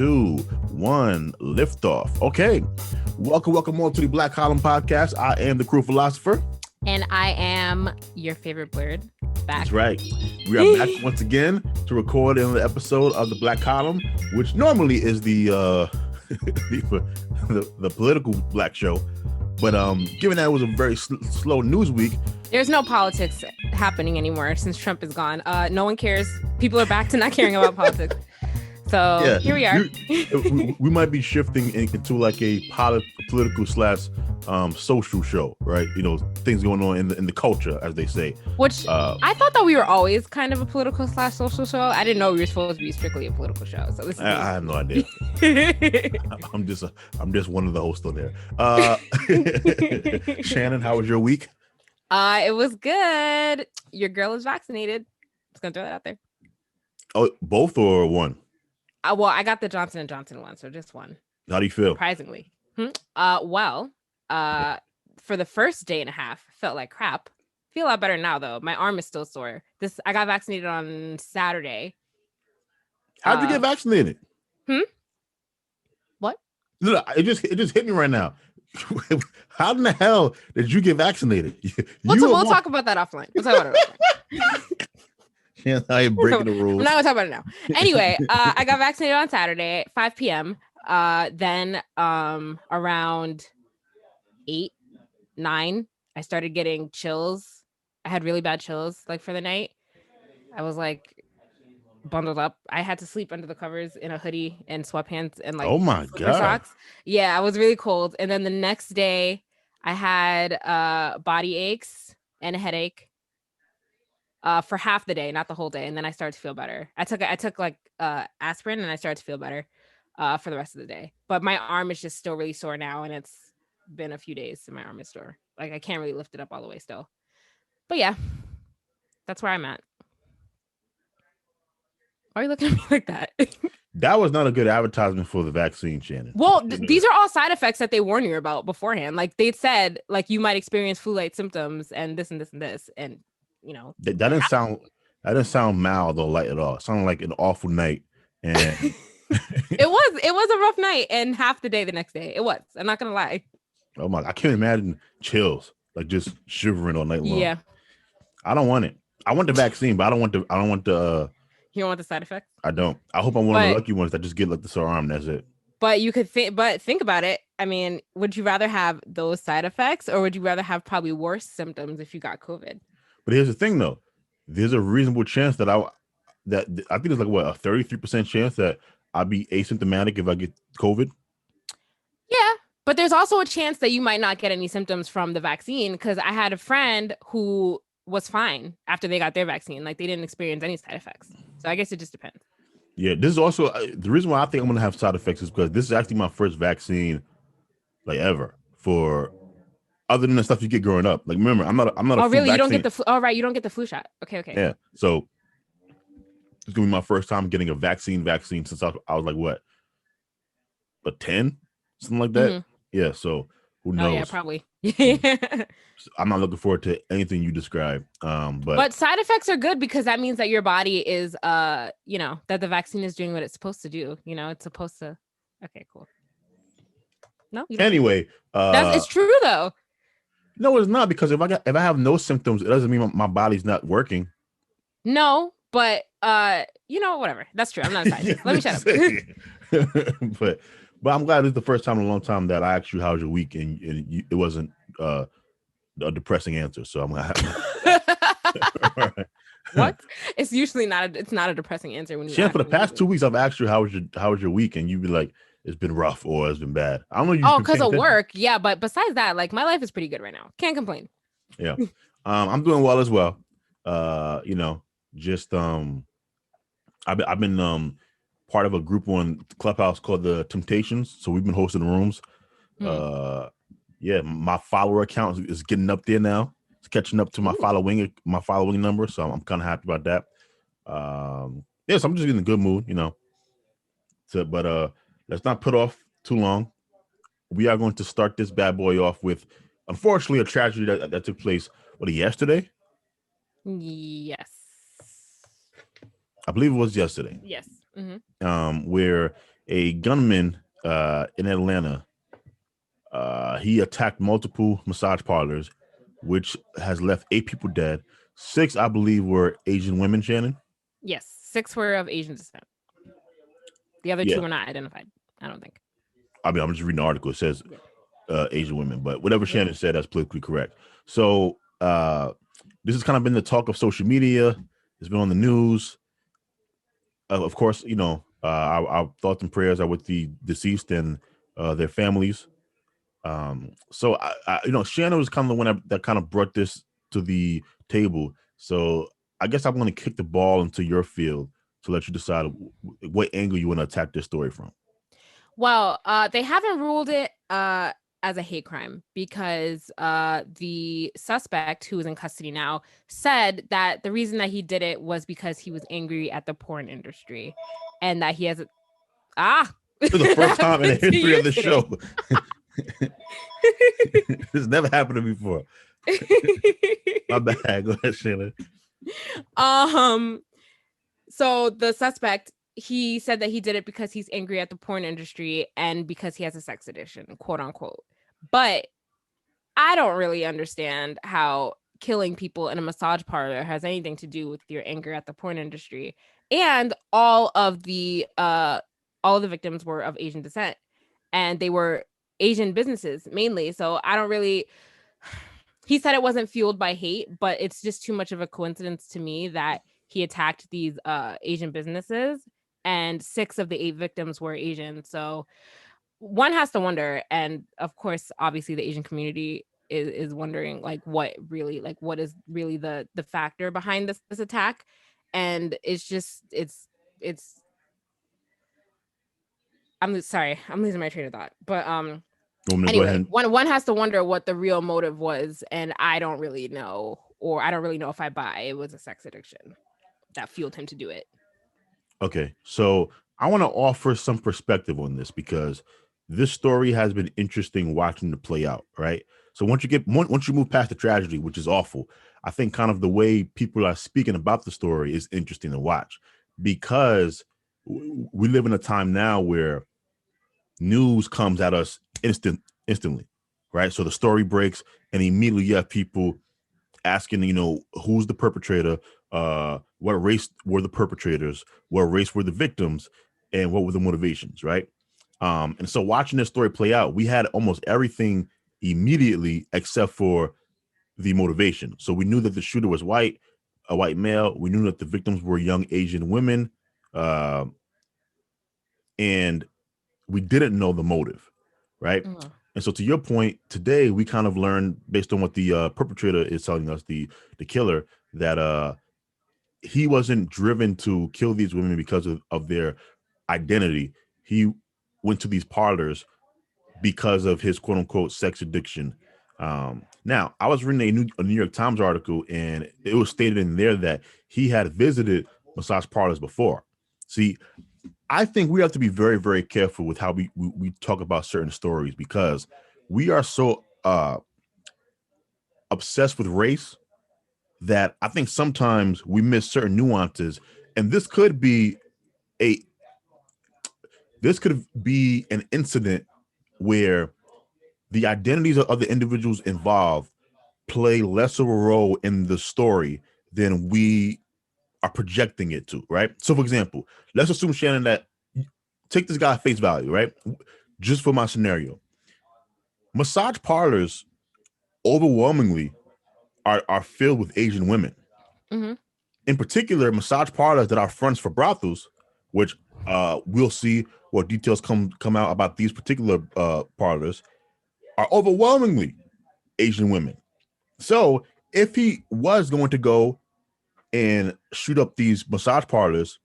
2, 1, liftoff. Okay, welcome on to the Black Column Podcast. I am the Crew Philosopher. And I am your favorite bird. Back. That's right. We are back once again to record another episode of the Black Column, which normally is the the political black show. But given that it was a very slow news week, there's no politics happening anymore since Trump is gone. No one cares. People are back to not caring about politics. So yeah, here we are. We might be shifting into like a political / social show, right? You know, things going on in the culture, as they say. Which I thought that we were always kind of a political / social show. I didn't know we were supposed to be strictly a political show. So this is I have no idea. I'm just one of the hosts on there. Shannon, how was your week? It was good. Your girl is vaccinated. Just gonna throw that out there. Oh, both or one? Well, I got the Johnson & Johnson one, so just one. How do you feel? Surprisingly. For the first day and a half, felt like crap. Feel a lot better now, though. My arm is still sore. I got vaccinated on Saturday. How'd you get vaccinated? What? Look, it just hit me right now. How in the hell did you get vaccinated? We'll talk about that offline. We'll talk about it offline. Yeah, I am breaking the rules. I'm not gonna talk about it now. Anyway, I got vaccinated on Saturday at 5 p.m. Then around 8, 9, I started getting chills. I had really bad chills like for the night. I was like bundled up. I had to sleep under the covers in a hoodie and sweatpants and like oh my god socks. Yeah, I was really cold. And then the next day I had body aches and a headache. For half the day, not the whole day, and then I started to feel better. I took like aspirin, and I started to feel better for the rest of the day. But my arm is just still really sore now, and it's been a few days and my arm is sore. Like I can't really lift it up all the way still. But yeah, that's where I'm at. Why are you looking at me like that? That was not a good advertisement for the vaccine, Shannon. Well, these are all side effects that they warn you about beforehand. Like they said, like you might experience flu-like symptoms and this and this and this, and you know that didn't sound mild or light at all. It sounded like an awful night, and it was a rough night and half the day the next day. It was. I'm not gonna lie. Oh my! I can't imagine chills, like just shivering all night long. Yeah, I don't want it. I want the vaccine, but I don't want the. You don't want the side effects? I don't. I hope I'm one of the lucky ones that just get like the sore arm. That's it. But you could think about it. I mean, would you rather have those side effects, or would you rather have probably worse symptoms if you got COVID? But here's the thing, though. There's a reasonable chance that I think there's like a 33% chance that I'll be asymptomatic if I get COVID. Yeah, but there's also a chance that you might not get any symptoms from the vaccine, because I had a friend who was fine after they got their vaccine. Like they didn't experience any side effects. So I guess it just depends. Yeah, this is also the reason why I think I'm gonna have side effects is because this is actually my first vaccine, like ever, for. Other than the stuff you get growing up, like remember, I'm not. Oh, really? You don't get the flu? Oh, right, you don't get the flu shot. Okay. Yeah, so it's gonna be my first time getting a vaccine since I was like what, 10, something like that. Mm-hmm. Yeah, so who knows? Oh, yeah, probably. I'm not looking forward to anything you describe. But side effects are good because that means that your body is, that the vaccine is doing what it's supposed to do. You know, it's supposed to. Okay, cool. No. Anyway, it's true though. No, it's not, because if I have no symptoms, it doesn't mean my body's not working. No, but whatever. That's true. I'm not a scientist. Let me shut up. but I'm glad it's the first time in a long time that I asked you how's your week, and it wasn't a depressing answer. So I'm gonna. What? It's usually not. It's not a depressing answer when you. For the past 2 weeks, I've asked you how was your week, and you'd be like, it's been rough or it's been bad. I don't know. Oh, because of work. Yeah, but besides that, like my life is pretty good right now. Can't complain. Yeah, I'm doing well as well. Just I've been part of a group on Clubhouse called the Temptations. So we've been hosting rooms. Yeah, my follower account is getting up there now. It's catching up to my following number. So I'm kind of happy about that. So I'm just in a good mood, but let's not put off too long. We are going to start this bad boy off with, unfortunately, a tragedy that took place, yesterday? Yes. I believe it was yesterday. Yes. Mm-hmm. Where A gunman in Atlanta. He attacked multiple massage parlors, which has left 8 people dead. 6, I believe, were Asian women. Shannon. Yes, 6 were of Asian descent. The other 2 Yeah, were not identified. I don't think. I mean, I'm just reading the article. It says Yeah. Asian women, but whatever Yep. Shannon said, that's politically correct. So this has kind of been the talk of social media. It's been on the news. Of course, our thoughts and prayers are with the deceased and their families. So Shannon was kind of the one that kind of brought this to the table. So I guess I'm going to kick the ball into your field to let you decide what angle you want to attack this story from. Well, they haven't ruled it as a hate crime because the suspect, who is in custody now, said that the reason that he did it was because he was angry at the porn industry, and that he has For the first time in the history of the today. show. This never happened to me before. My bad. Go ahead, Shannon. So the suspect, he said that he did it because he's angry at the porn industry and because he has a sex addiction, quote unquote. But I don't really understand how killing people in a massage parlor has anything to do with your anger at the porn industry. And all of the victims were of Asian descent, and they were Asian businesses mainly. So I don't really. He said it wasn't fueled by hate, but it's just too much of a coincidence to me that he attacked these Asian businesses, and 6 of the 8 victims were Asian. So one has to wonder, and of course, obviously, the Asian community is wondering what is really the factor behind this attack. And it's just it's I'm sorry, I'm losing my train of thought, but anyway, one has to wonder what the real motive was, and I don't really know, or I don't really know if I buy it was a sex addiction that fueled him to do it. Okay, so I want to offer some perspective on this because this story has been interesting watching it play out, right? So once you move past the tragedy, which is awful, I think kind of the way people are speaking about the story is interesting to watch because we live in a time now where news comes at us instantly, right? So the story breaks and immediately you have people asking, who's the perpetrator, what race were the perpetrators, what race were the victims, and what were the motivations, right? And so watching this story play out, we had almost everything immediately except for the motivation. So we knew that the shooter was white, a white male. We knew that the victims were young Asian women, and we didn't know the motive, right? Mm-hmm. And so to your point, today we kind of learned, based on what the perpetrator is telling us, the killer, that he wasn't driven to kill these women because of their identity. He went to these parlors because of his quote unquote sex addiction. Now, I was reading a New York Times article, and it was stated in there that he had visited massage parlors before. See, I think we have to be very, very careful with how we talk about certain stories because we are so obsessed with race that I think sometimes we miss certain nuances. And this could be an incident where the identities of the individuals involved play less of a role in the story than we are projecting it to, right? So, for example, let's assume, Shannon, that take this guy at face value, right? Just for my scenario, massage parlors overwhelmingly are filled with Asian women. Mm-hmm. In particular, massage parlors that are fronts for brothels, which we'll see what details come out about these particular parlors, are overwhelmingly Asian women. So if he was going to go and shoot up these massage parlors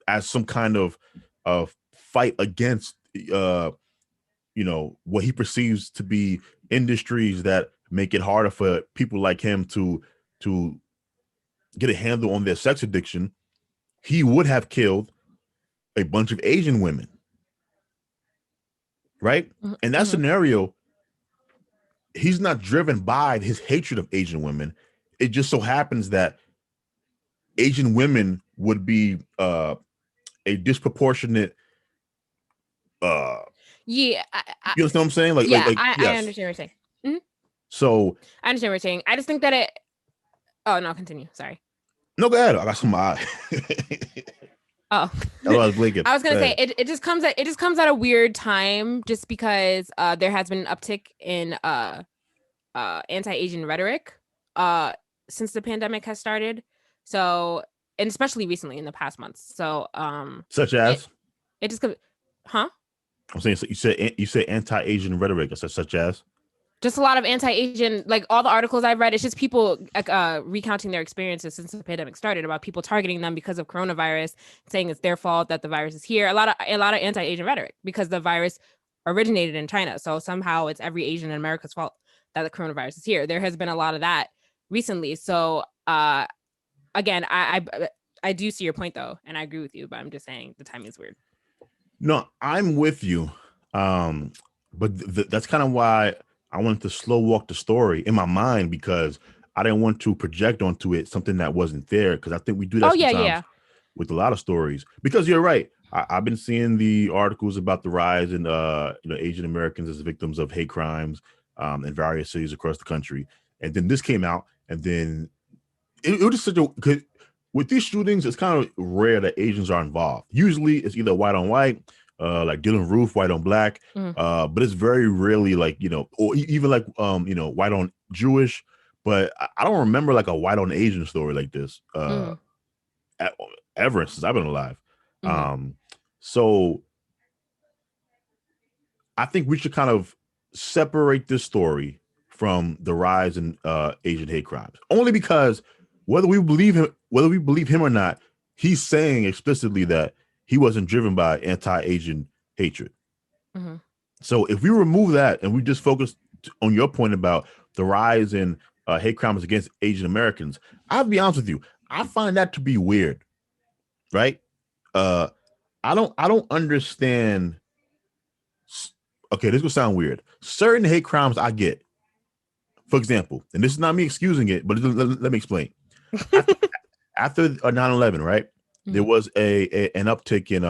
as some kind of fight against what he perceives to be industries that make it harder for people like him to get a handle on their sex addiction, he would have killed a bunch of Asian women, right? In that scenario, he's not driven by his hatred of Asian women. It just so happens that Asian women would be a disproportionate Yeah, You understand what I'm saying? Like, yeah, I yes. understand what you're saying. Mhm. So I understand what you're saying. I just think that it. Oh no, continue. Sorry. no, go ahead. I got some eye. Oh, Otherwise, blinking. I was Go gonna say ahead. it just comes at a weird time, just because there has been an uptick in anti-Asian rhetoric uh since the pandemic has started. So, and especially recently in the past months. So Such it as it just comes, huh? I'm saying, so you said anti-Asian rhetoric. I said such as. Just a lot of anti-Asian, like all the articles I've read, it's just people recounting their experiences since the pandemic started, about people targeting them because of coronavirus, saying it's their fault that the virus is here. A lot of anti-Asian rhetoric because the virus originated in China. So somehow it's every Asian in America's fault that the coronavirus is here. There has been a lot of that recently. So again, I do see your point though, and I agree with you, but I'm just saying the timing is weird. No, I'm with you. Um, but that's kind of why I wanted to slow walk the story in my mind, because I didn't want to project onto it something that wasn't there. Because I think we do Oh that yeah, sometimes yeah. with a lot of stories. Because you're right. I've been seeing the articles about the rise in Asian Americans as victims of hate crimes in various cities across the country. And then this came out, and then it was just such a, cause with these shootings, it's kind of rare that Asians are involved. Usually it's either white on white, like Dylan Roof, white on black. Mhm. But it's very rarely like, or even like, white on Jewish. But I don't remember like a white on Asian story like this Mhm. e- ever since I've been alive. Mhm. Um, so I think we should kind of separate this story from the rise in Asian hate crimes, only because whether we believe him or not, he's saying explicitly that he wasn't driven by anti-Asian hatred. Mhm. So if we remove that and we just focus on your point about the rise in hate crimes against Asian Americans, I'll be honest with you, I find that to be weird, right? Uh, I don't understand. Okay, this will sound weird. Certain hate crimes I get. For example, and this is not me excusing it, but let me explain. After after 9/11, right? There Mhm. was an uptick in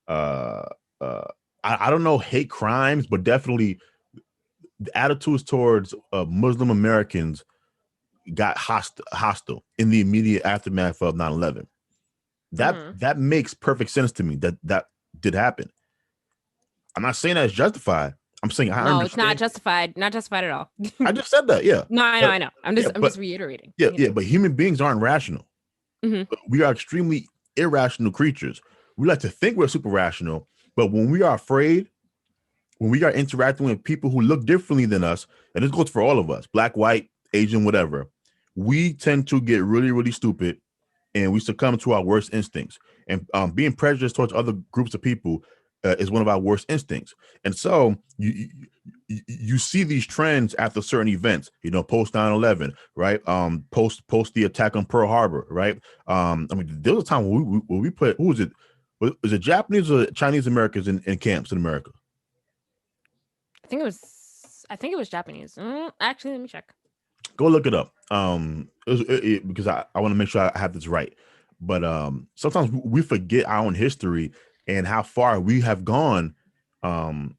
uh uh I don't know, hate crimes, but definitely the attitudes towards Muslim Americans got hostile in the immediate aftermath of 9/11. That Mhm. that makes perfect sense to me, that did happen. I'm not saying that's justified. I'm saying I No, it's not understand. justified. Not justified at all. I just said that, yeah. No, I know, But I know. yeah, I'm just but reiterating. yeah, Yeah. yeah, but human beings aren't rational. Hmm. We are extremely irrational creatures. We like to think we're super rational, but when we are afraid, when we are interacting with people who look differently than us, and this goes for all of us, black, white, Asian, whatever, we tend to get really, really stupid, and we succumb to our worst instincts. And being prejudiced towards other groups of people is one of our worst instincts. And so you see these trends after certain events, post 9/11, right? Post the attack on Pearl Harbor, right? I mean, there was a time when we put, who was it? Was it Japanese or Chinese Americans in camps in America? I think it was Japanese. Actually, let me check. Go look it up. Because I want to make sure I have this right. But sometimes we forget our own history and how far we have gone. Um,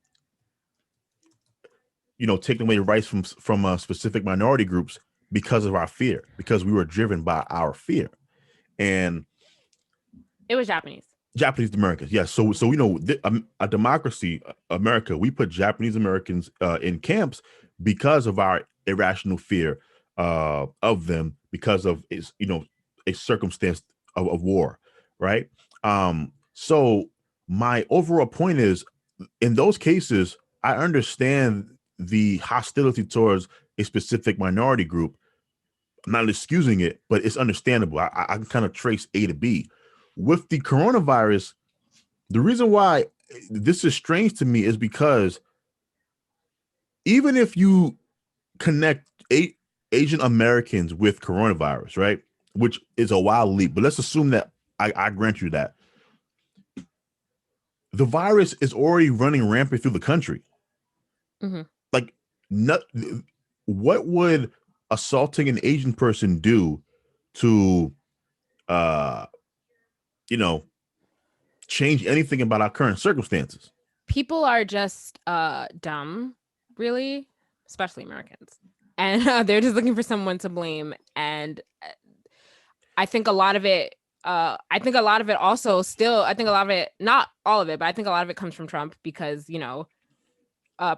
taking away rights from specific minority groups because of our fear, because we were driven by our fear. And It was Japanese. Japanese Americans, yes. So a democracy, America, we put Japanese Americans in camps because of our irrational fear of them, because of a circumstance of war, right? So my overall point is, in those cases, I understand the hostility towards a specific minority group. I'm not excusing it, but it's understandable. I can kind of trace A to B. With the coronavirus, the reason why this is strange to me is because even if you connect Asian Americans with coronavirus, right, which is a wild leap, but let's assume that I grant you that the virus is already running rampant through the country. Hmm. Like, not, what would assaulting an Asian person do to, uh, you know, change anything about our current circumstances? People are just dumb, really, especially Americans. And they're just looking for someone to blame. And I think a lot of it, I think a lot of it also still, I think a lot of it, not all of it, but I think a lot of it comes from Trump because, you know,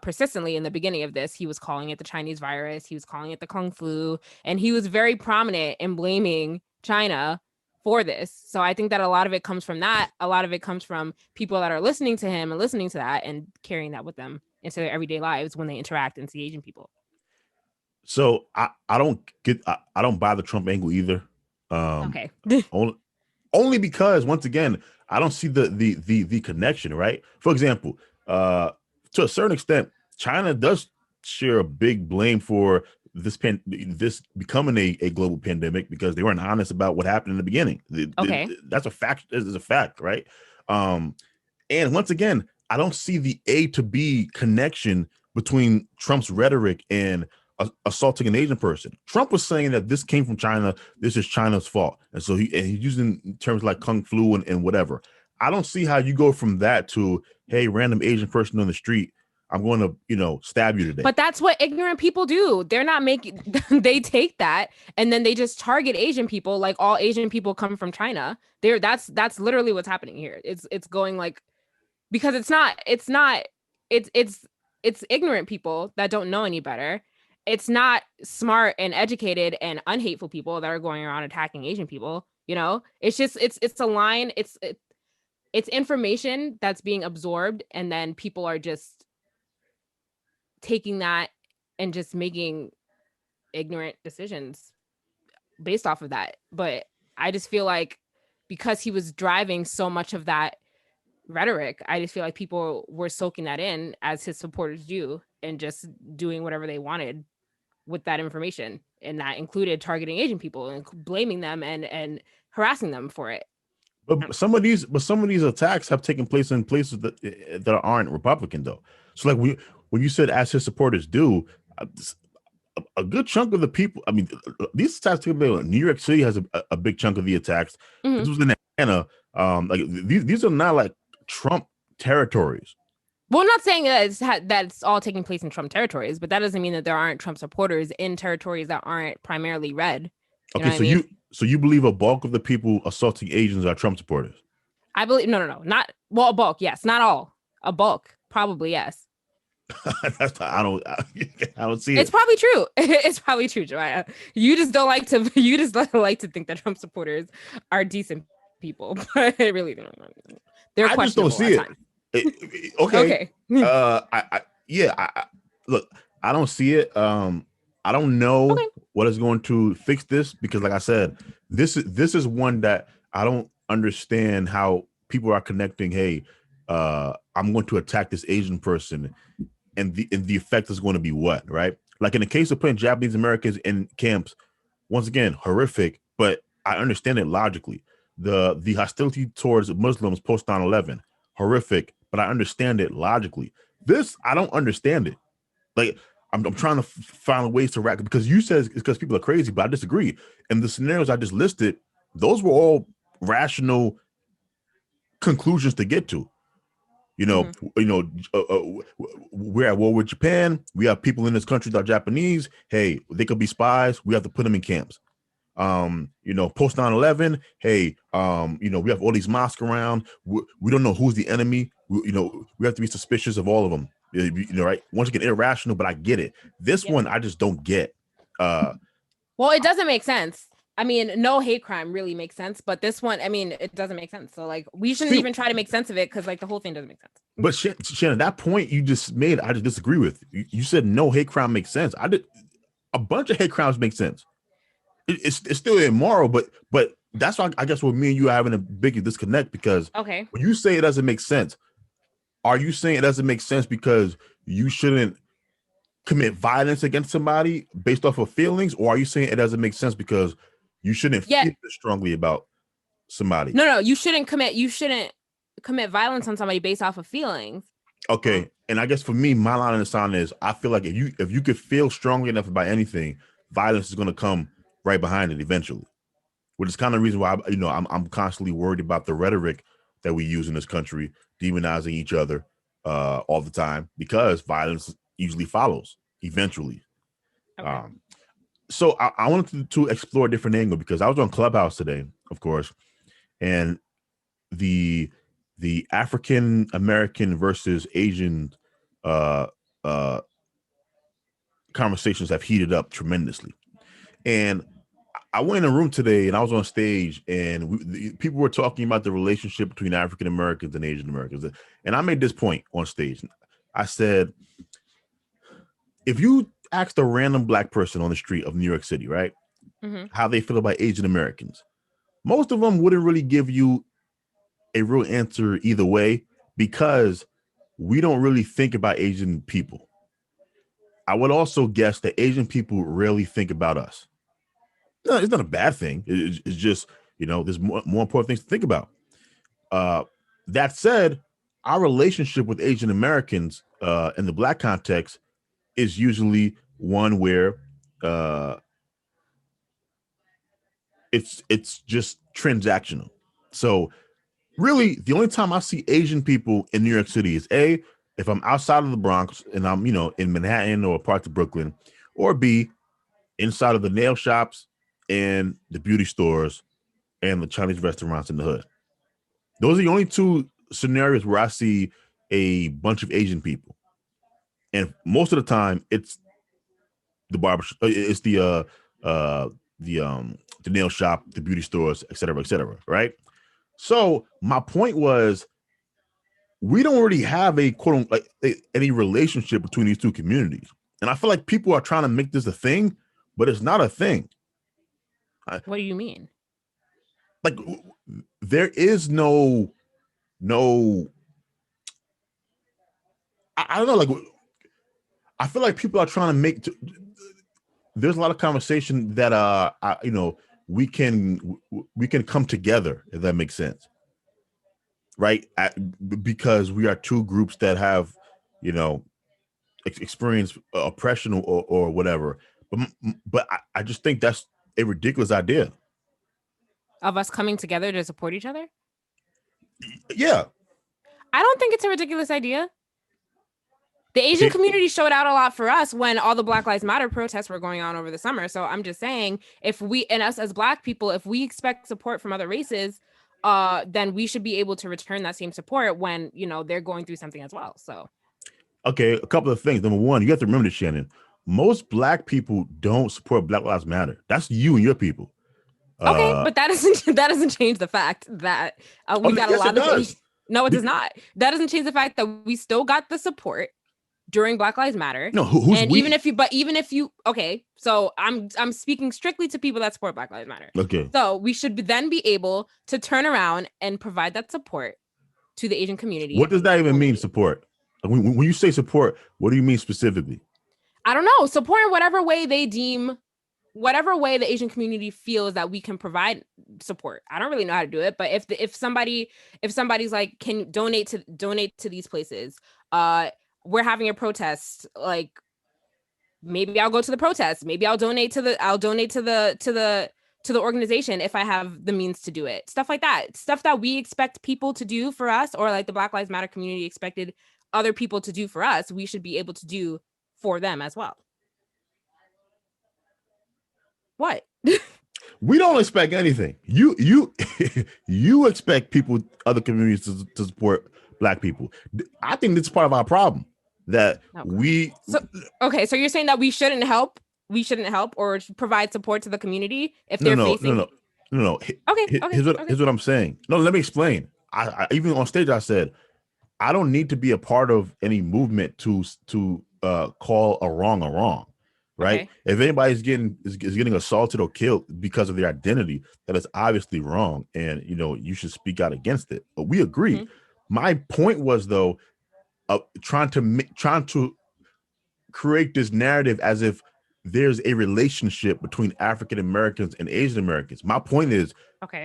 persistently in the beginning of this, he was calling it the Chinese virus, he was calling it the Kung flu, and he was very prominent in blaming China for this. So I think that a lot of it comes from that. A lot of it comes from people that are listening to him and listening to that and carrying that with them into their everyday lives when they interact and see Asian people. So I don't get I don't buy the Trump angle either. Okay. Only because once again I don't see the connection, right? For example, to a certain extent, China does share a big blame for this becoming a global pandemic because they weren't honest about what happened in the beginning. Okay. That's a fact. Is a fact, right? And once again, I don't see the A to B connection between Trump's rhetoric and assaulting an Asian person. Trump was saying that this came from China. This is China's fault. And so he's using terms like Kung flu and whatever. I don't see how you go from that to, hey, random Asian person on the street, I'm going to, stab you today. But that's what ignorant people do. They're not making, they take that and then they just target Asian people like all Asian people come from China. That's literally what's happening here. It's going like, because it's ignorant people that don't know any better. It's not smart and educated and unhateful people that are going around attacking Asian people. You know, it's just it's a line. It's information that's being absorbed, and then people are just taking that and just making ignorant decisions based off of that. But I just feel like because he was driving so much of that rhetoric, I just feel like people were soaking that in as his supporters do and just doing whatever they wanted with that information. And that included targeting Asian people and blaming them and harassing them for it. But some of these attacks have taken place in places that aren't Republican though. So like when you said as his supporters do, a good chunk of the people. I mean, these attacks took place. New York City has a big chunk of the attacks. Mm-hmm. This was in Atlanta. Like these are not like Trump territories. Well, I'm not saying that it's all taking place in Trump territories, but that doesn't mean that there aren't Trump supporters in territories that aren't primarily red. Okay, so you believe a bulk of the people assaulting Asians are Trump supporters? I believe no, not well, a bulk, yes, not all, a bulk, probably yes. I don't see it. It's probably true. It's probably true, Joanna. You just don't like to think that Trump supporters are decent people, but really they're questionable. I just don't see it. Okay. Look, I don't see it. I don't know what is going to fix this because, like I said, this is one that I don't understand how people are connecting. Hey, I'm going to attack this Asian person, and the effect is going to be what, right? Like in the case of putting Japanese Americans in camps, once again, horrific, but I understand it logically. The hostility towards Muslims post 9/11, horrific, but I understand it logically. This, I don't understand it. Like, I'm trying to find ways to rack, because you said it's because people are crazy, but I disagree. And the scenarios I just listed, those were all rational conclusions to get to. We're at war with Japan. We have people in this country that are Japanese. Hey, they could be spies. We have to put them in camps. Post 9/11, hey, we have all these mosques around. We don't know who's the enemy. We have to be suspicious of all of them. Right? Once again, irrational, but I get it. This one, I just don't get. Well, it doesn't make sense. I mean, no hate crime really makes sense, but this one, I mean, it doesn't make sense. So, like, we shouldn't even try to make sense of it because, like, the whole thing doesn't make sense. But Shannon, that point you just made, I just disagree with. You said no hate crime makes sense. A bunch of hate crimes make sense. It's still immoral, but that's why I guess with me and you are having a big disconnect, because when you say it doesn't make sense, are you saying it doesn't make sense because you shouldn't commit violence against somebody based off of feelings, or are you saying it doesn't make sense because you shouldn't feel strongly about somebody? No, you shouldn't commit violence on somebody based off of feelings. Okay, and I guess for me, my line in the sand is I feel like if you could feel strongly enough about anything, violence is going to come right behind it eventually, which is kind of the reason why I'm constantly worried about the rhetoric that we use in this country, demonizing each other. all the time because violence usually follows eventually. Okay. So I wanted to explore a different angle because I was on Clubhouse today, of course, and the African American versus Asian uh, uh, conversations have heated up tremendously. And I went in a room today and I was on stage and people were talking about the relationship between African Americans and Asian Americans. And I made this point on stage. I said, if you asked a random black person on the street of New York City, right, how they feel about Asian Americans, most of them wouldn't really give you a real answer either way because we don't really think about Asian people. I would also guess that Asian people rarely think about us. No, it's not a bad thing. It's just, there's more important things to think about. That said, our relationship with Asian Americans in the black context is usually one where it's just transactional. So really, the only time I see Asian people in New York City is A, if I'm outside of the Bronx and I'm, in Manhattan or parts of Brooklyn, or B, inside of the nail shops and the beauty stores and the Chinese restaurants in the hood. Those are the only two scenarios where I see a bunch of Asian people. And most of the time it's the barbershop, it's the nail shop, the beauty stores, et cetera, right? So my point was, we don't really have a quote unquote any relationship between these two communities. And I feel like people are trying to make this a thing, but it's not a thing. What do you mean? Like, there is no, I don't know. Like, I feel like people are trying to make, there's a lot of conversation that, we can come together, if that makes sense. Right. Because we are two groups that have, experience oppression or whatever. But I just think that's a ridiculous idea. Of us coming together to support each other? Yeah. I don't think it's a ridiculous idea. The Asian community showed out a lot for us when all the Black Lives Matter protests were going on over the summer. So I'm just saying, if we, and us as Black people, if we expect support from other races, then we should be able to return that same support when, they're going through something as well. So. Okay, a couple of things. Number one, you have to remember this, Shannon. Most Black people don't support Black Lives Matter. That's you and your people. Okay, but that doesn't change the fact that we got a lot of things. No, it does not. That doesn't change the fact that we still got the support during Black Lives Matter. No, who's and we? even if you, okay, so I'm speaking strictly to people that support Black Lives Matter. Okay. So we should then be able to turn around and provide that support to the Asian community. What does that even mean, support? When you say support, what do you mean specifically? I don't know. Support in whatever way they deem, whatever way the Asian community feels that we can provide support. I don't really know how to do it, but if somebody's like, can donate to these places, we're having a protest, like maybe I'll go to the protest, maybe I'll donate to the organization if I have the means to do it. Stuff like that. Stuff that we expect people to do for us, or like the Black Lives Matter community expected other people to do for us, we should be able to do for them as well. What? We don't expect anything. You expect people, other communities to support Black people. I think this is part of our problem that we. So you're saying that we shouldn't help or provide support to the community if they're facing. No. Okay. Here's what I'm saying. No, let me explain. I even on stage I said, I don't need to be a part of any movement to call a wrong. Right. Okay. If anybody's getting assaulted or killed because of their identity, that is obviously wrong. And, you should speak out against it. But we agree. Mm-hmm. My point was, though, trying to create this narrative as if there's a relationship between African Americans and Asian Americans. My point is,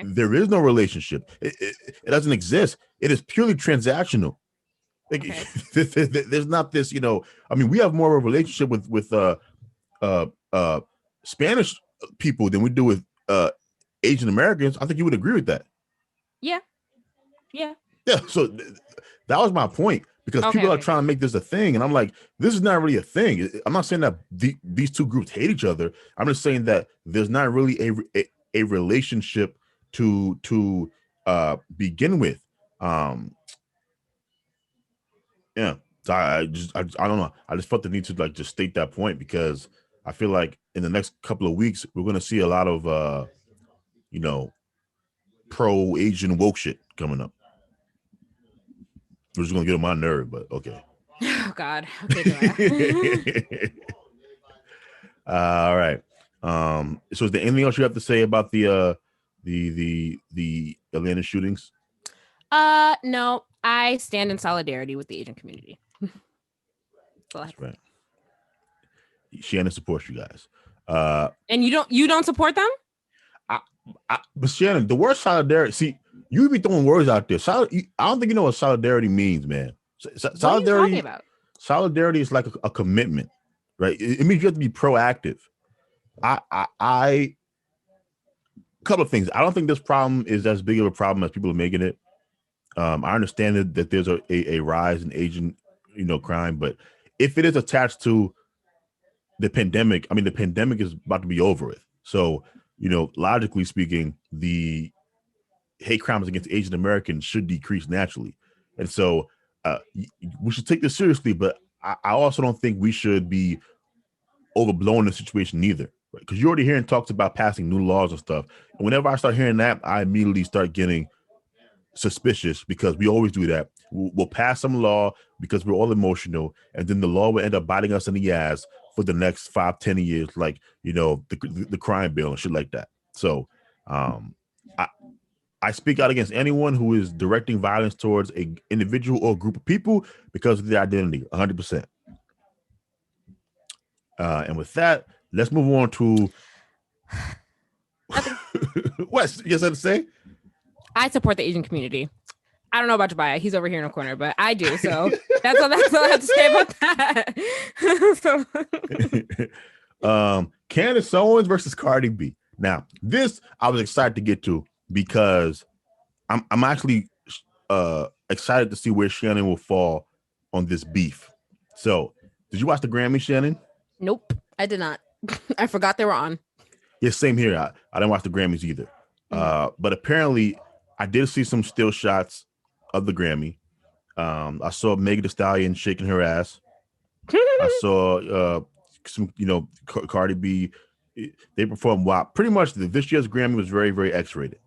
there is no relationship. It doesn't exist. It is purely transactional. Like, there's not this, we have more of a relationship with Spanish people than we do with Asian Americans. I think you would agree with that. Yeah. Yeah, so that was my point, because Okay, people are okay. trying to make this a thing, and I'm like, this is not really a thing. I'm not saying that these two groups hate each other. I'm just saying that there's not really a relationship to begin with. Yeah, so I don't know. I just felt the need to like just state that point, because I feel like in the next couple of weeks we're gonna see a lot of you know pro Asian woke shit coming up. We're just gonna get on my nerve, but okay. Oh God. Okay, Joanna. All right. So is there anything else you have to say about the Atlanta shootings? No, I stand in solidarity with the Asian community. That's right. Shannon supports you guys. And you don't support them? But Shannon, the word solidarity. See, you be throwing words out there. I don't think you know what solidarity means, man. What are you talking about? Solidarity is like a commitment, right? It means you have to be proactive. I couple of things. I don't think this problem is as big of a problem as people are making it. I understand that there's a rise in Asian, crime, but if it is attached to the pandemic, I mean, the pandemic is about to be over with. So, logically speaking, the hate crimes against Asian Americans should decrease naturally. And so we should take this seriously, but I also don't think we should be overblowing the situation either. Because you're already hearing talks about passing new laws and stuff. And whenever I start hearing that, I immediately start getting suspicious, because we always do that. We'll pass some law because we're all emotional, and then the law will end up biting us in the ass for the next 5-10 years, like the crime bill and shit like that. So I speak out against anyone who is directing violence towards a individual or group of people because of their identity, 100%. And with that, let's move on to what you have to say. I support the Asian community. I don't know about Jabaya. He's over here in the corner, but I do. So that's all I have to say about that. Candace Owens versus Cardi B. Now, this I was excited to get to, because I'm actually excited to see where Shannon will fall on this beef. So, did you watch the Grammy, Shannon? Nope, I did not. I forgot they were on. Yeah, same here. I didn't watch the Grammys either. But apparently, I did see some still shots of the Grammy. I saw Megan Thee Stallion shaking her ass. I saw some, Cardi B. They performed WAP. Pretty much, this year's Grammy was very, very X-rated.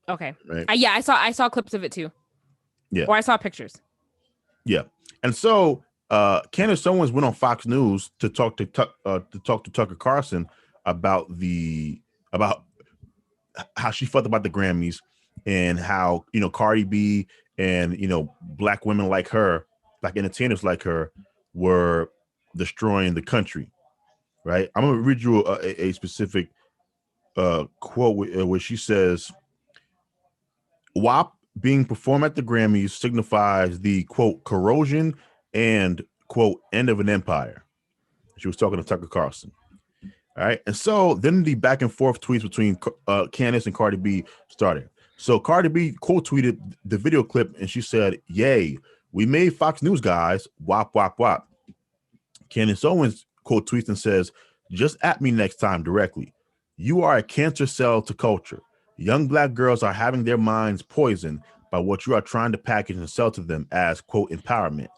Okay. Right. Yeah, I saw clips of it too. Yeah. Or I saw pictures. Yeah. And so Candace Owens went on Fox News to talk to Tucker Carlson about how she felt about the Grammys, and how Cardi B and black women like her, black entertainers like her, were destroying the country. Right. I'm gonna read you a specific quote where she says, "WAP being performed at the Grammys signifies the quote corrosion and quote end of an empire." She was talking to Tucker Carlson. All right. And so then the back and forth tweets between Candace and Cardi B started. So Cardi B quote tweeted the video clip, and she said, "Yay, we made Fox News, guys. WAP, WAP, WAP." Candace Owens quote tweets and says, "Just at me next time directly. You are a cancer cell to culture. Young black girls are having their minds poisoned by what you are trying to package and sell to them as quote empowerment.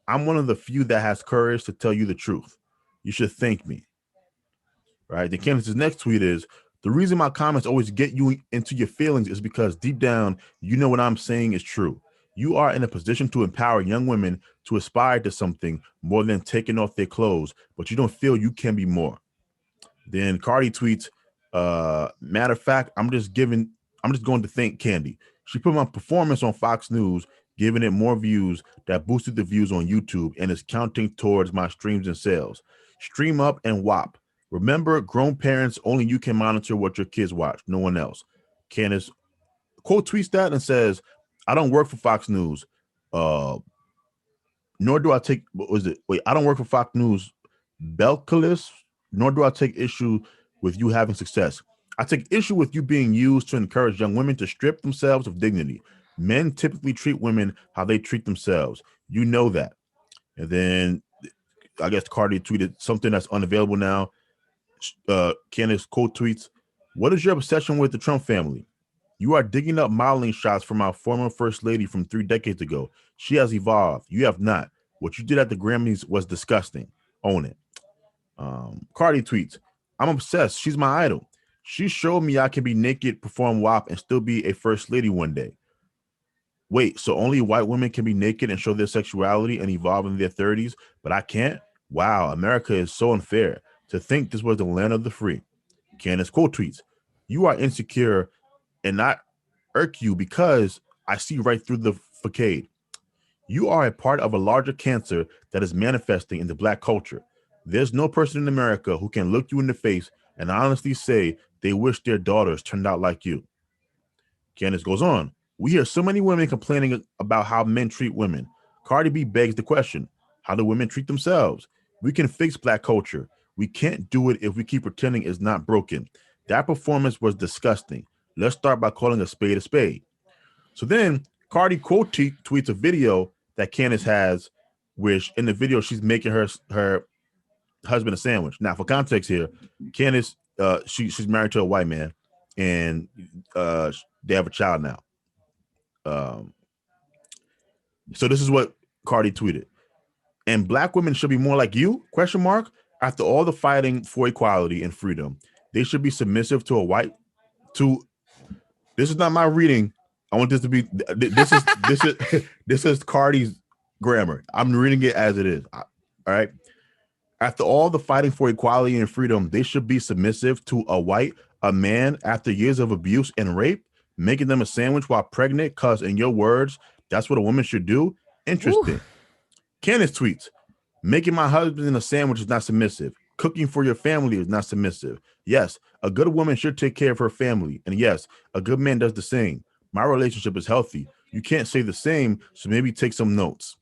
I'm one of the few that has courage to tell you the truth. You should thank me." Right. Then Candace's next tweet is, "The reason my comments always get you into your feelings is because deep down, you know what I'm saying is true. You are in a position to empower young women to aspire to something more than taking off their clothes, but you don't feel you can be more." Then Cardi tweets, "Matter of fact, I'm just going to thank Candy. She put my performance on Fox News, giving it more views that boosted the views on YouTube and is counting towards my streams and sales. Stream up and WAP. Remember, grown parents, only you can monitor what your kids watch, no one else." Candace quote tweets that and says, "I don't work for Fox News. Nor do I take, what was it? Wait, I don't work for Fox News, Belcalis, nor do I take issue with you having success. I take issue with you being used to encourage young women to strip themselves of dignity. Men typically treat women how they treat themselves. You know that. And then I guess Cardi tweeted something that's unavailable now. Candace quote tweets, "What is your obsession with the Trump family? You are digging up modeling shots from our former first lady from 3 decades ago. She has evolved. You have not. What you did at the Grammys was disgusting. Own it." Cardi tweets, "I'm obsessed. She's my idol. She showed me I can be naked, perform WAP, and still be a first lady one day. Wait, so only white women can be naked and show their sexuality and evolve in their 30s, but I can't? Wow, America is so unfair. To think this was the land of the free." Candace quote tweets, "You are insecure and not irk you because I see right through the facade. You are a part of a larger cancer that is manifesting in the Black culture. There's no person in America who can look you in the face and honestly say they wish their daughters turned out like you." Candace goes on, "We hear so many women complaining about how men treat women. Cardi B begs the question, how do women treat themselves? We can fix Black culture. We can't do it if we keep pretending it's not broken. That performance was disgusting. Let's start by calling a spade a spade." So then Cardi quote tweets a video that Candace has, which in the video she's making her husband a sandwich. Now, for context here, Candace, she's married to a white man, and they have a child now. Um, so this is what Cardi tweeted: "And Black women should be more like you? Question mark. After all the fighting for equality and freedom, they should be submissive to a white to." This is not my reading. I want this to be. This is Cardi's grammar. I'm reading it as it is. All right. "After all the fighting for equality and freedom, they should be submissive to a man after years of abuse and rape, making them a sandwich while pregnant, cause in your words, that's what a woman should do? Interesting." Ooh. Candace tweets, "Making my husband a sandwich is not submissive. Cooking for your family is not submissive. Yes, a good woman should take care of her family. And yes, a good man does the same. My relationship is healthy. You can't say the same, so maybe take some notes."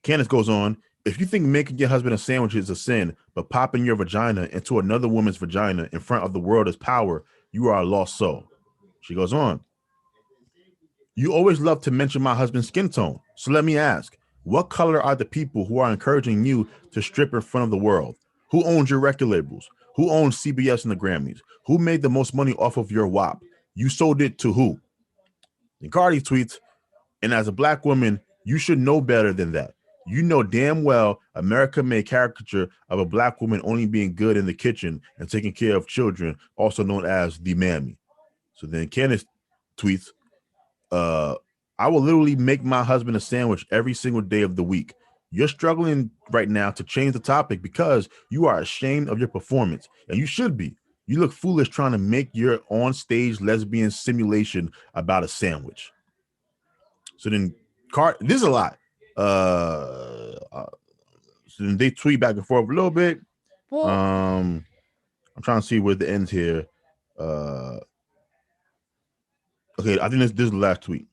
Candace goes on, "If you think making your husband a sandwich is a sin, but popping your vagina into another woman's vagina in front of the world is power, you are a lost soul." She goes on, "You always love to mention my husband's skin tone. So let me ask, what color are the people who are encouraging you to strip in front of the world? Who owns your record labels? Who owns CBS and the Grammys? Who made the most money off of your WAP? You sold it to who?" And Cardi tweets, "And as a Black woman, you should know better than that. You know damn well America made a caricature of a Black woman only being good in the kitchen and taking care of children, also known as the mammy." So then Candace tweets, "I will literally make my husband a sandwich every single day of the week. You're struggling right now to change the topic because you are ashamed of your performance, and you should be. You look foolish trying to make your on-stage lesbian simulation about a sandwich." So then this is a lot. So then they tweet back and forth a little bit. Well, I'm trying to see where the ends here. Okay, I think this is the last tweet.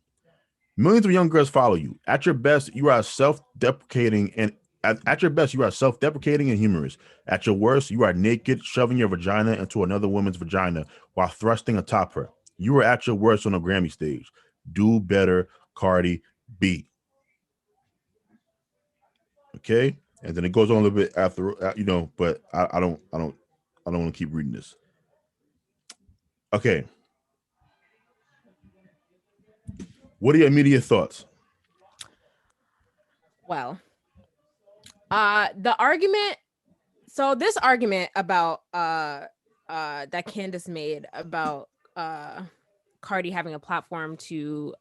"Millions of young girls follow you. At your best, you are self-deprecating and at your best, you are self-deprecating and humorous. At your worst, you are naked, shoving your vagina into another woman's vagina while thrusting atop her. You are at your worst on a Grammy stage. Do better, Cardi B." Okay, and then it goes on a little bit after, but I don't want to keep reading this. Okay, what are your immediate thoughts? Well, the argument. So this argument about that Candace made about Cardi having a platform to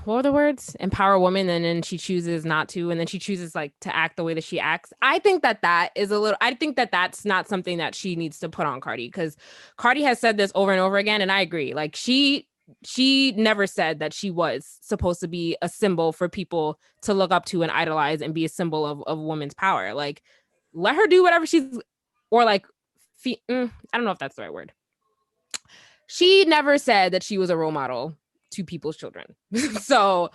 what were the words? Empower women, and then she chooses not to, and then she chooses like to act the way that she acts. I think that is a little. I think that that's not something that she needs to put on Cardi, because Cardi has said this over and over again, and I agree. Like she never said that she was supposed to be a symbol for people to look up to and idolize and be a symbol of women's power. Like, let her do whatever she's, or like, I don't know if that's the right word. She never said that she was a role model to people's children. So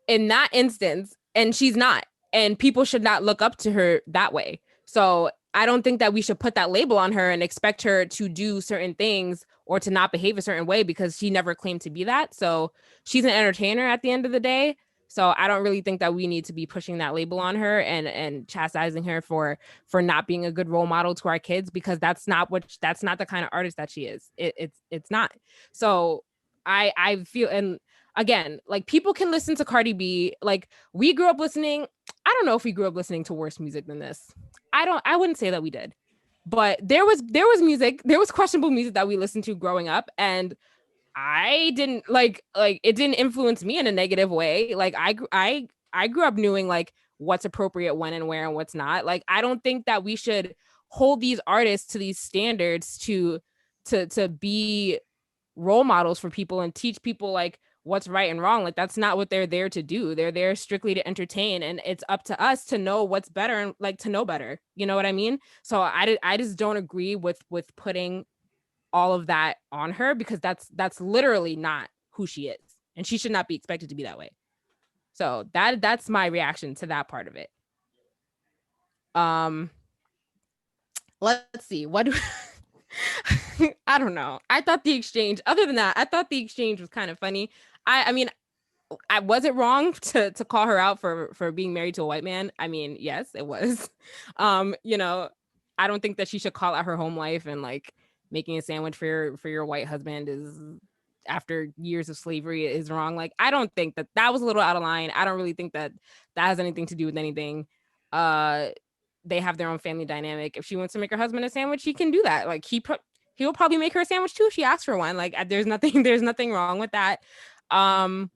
in that instance, and she's not, and people should not look up to her that way. So I don't think that we should put that label on her and expect her to do certain things or to not behave a certain way because she never claimed to be that. So she's an entertainer at the end of the day. So I don't really think that we need to be pushing that label on her and chastising her for not being a good role model to our kids, because that's not the kind of artist that she is. It's not. So I feel, and again, like, people can listen to Cardi B. Like, we grew up listening. I don't know if we grew up listening to worse music than this. I wouldn't say that we did. But there was music, there was questionable music that we listened to growing up, and I didn't like it didn't influence me in a negative way. Like, I grew up knowing like what's appropriate when and where and what's not. Like, I don't think that we should hold these artists to these standards to be role models for people and teach people like what's right and wrong. Like, that's not what they're there to do. They're there strictly to entertain, and it's up to us to know what's better and like to know better. You know what I mean? So I just don't agree with putting all of that on her, because that's literally not who she is, and she should not be expected to be that way. So that's my reaction to that part of it. Let's see, what do I don't know. I thought the exchange, other than that, I thought the exchange was kind of funny. I mean, I was it wrong to call her out for being married to a white man? I mean, yes, it was. You know, I don't think that she should call out her home life, and like making a sandwich for your white husband is, after years of slavery, is wrong. Like, I don't think that was a little out of line. I don't really think that has anything to do with anything. They have their own family dynamic. If she wants to make her husband a sandwich, he can do that. Like, he'll probably make her a sandwich too if she asks for one. Like, there's nothing wrong with that. But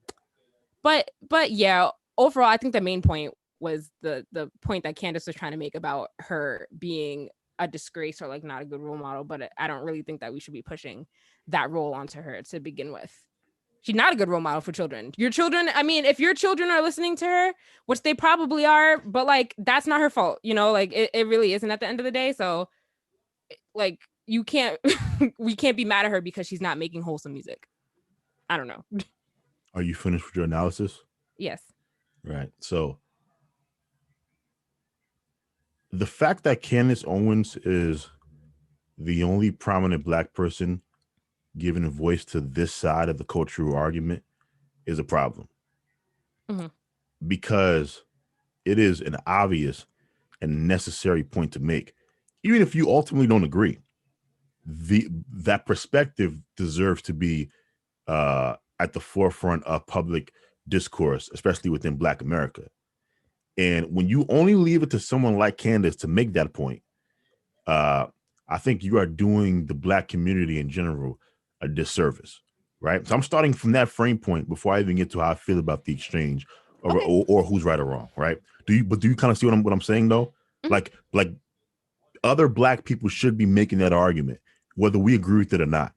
yeah, overall, I think the main point was the point that Candace was trying to make about her being a disgrace or like not a good role model. But I don't really think that we should be pushing that role onto her to begin with. She's not a good role model for children. Your children, I mean, if your children are listening to her, which they probably are, but like, that's not her fault, you know, like it really isn't at the end of the day. So like, you can't, we can't be mad at her because she's not making wholesome music. I don't know. Are you finished with your analysis? Yes. Right. So the fact that Candace Owens is the only prominent Black person giving a voice to this side of the cultural argument is a problem. Mm-hmm. Because it is an obvious and necessary point to make. Even if you ultimately don't agree, that perspective deserves to be at the forefront of public discourse, especially within Black America. And when you only leave it to someone like Candace to make that point, I think you are doing the Black community in general a disservice, right? So I'm starting from that frame point before I even get to how I feel about the exchange or who's right or wrong, right? Do you kind of see what I'm saying though? Mm-hmm. Like other Black people should be making that argument, whether we agree with it or not,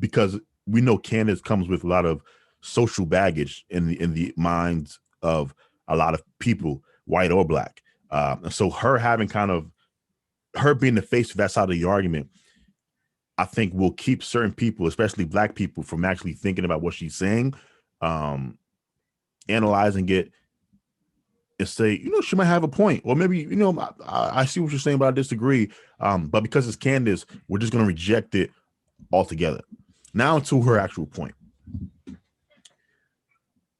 because we know Candace comes with a lot of social baggage in the minds of a lot of people, white or Black. So her being the face of that side of the argument, I think will keep certain people, especially Black people, from actually thinking about what she's saying, analyzing it, and say, you know, she might have a point. Or maybe, you know, I see what you're saying, but I disagree. But because it's Candace, we're just going to reject it altogether. Now to her actual point.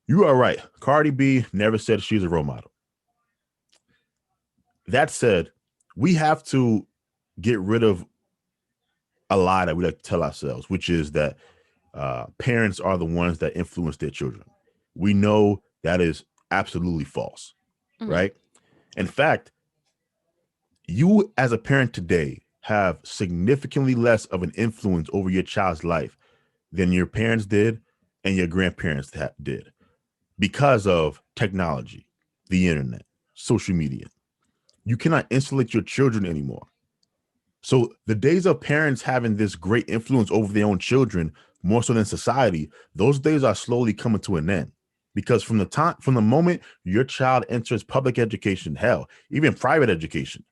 You are right. Cardi B never said she's a role model. That said, we have to get rid of a lie that we like to tell ourselves, which is that parents are the ones that influence their children. We know that is absolutely false, right? In fact, you as a parent today have significantly less of an influence over your child's life than your parents did and your grandparents did, because of technology, the internet, social media. You cannot insulate your children anymore. So the days of parents having this great influence over their own children, more so than society, those days are slowly coming to an end. Because from the moment your child enters public education, hell, even private education,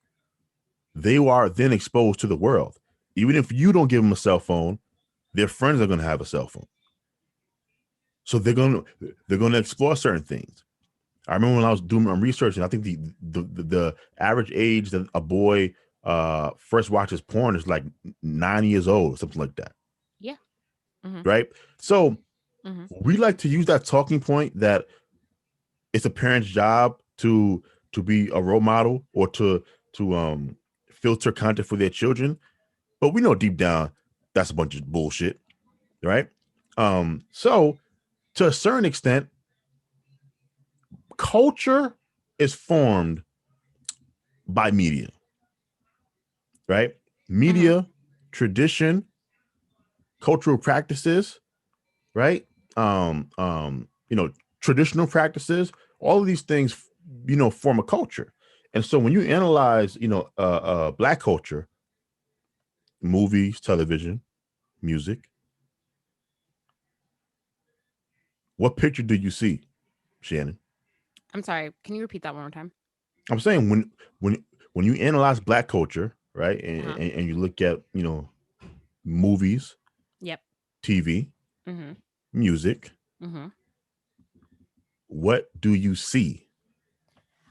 they are then exposed to the world. Even if you don't give them a cell phone, their friends are going to have a cell phone. So they're going to explore certain things. I remember when I was doing my research, and I think the average age that a boy first watches porn is like 9 years old or something like that. Yeah. Mm-hmm. Right. So Mm-hmm. we like to use that talking point that it's a parent's job to be a role model or to filter content for their children, but we know deep down that's a bunch of bullshit, right? So to a certain extent, culture is formed by media, right? Mm-hmm. Media, tradition, cultural practices, right? You know, traditional practices, all of these things, you know, form a culture. And so when you analyze, you know, black culture, movies, television, music, what picture do you see, Shannon? I'm sorry. Can you repeat that one more time? I'm saying when you analyze black culture, right, Uh-huh. and you look at, you know, movies, Yep. TV, Mm-hmm. music, Mm-hmm. what do you see?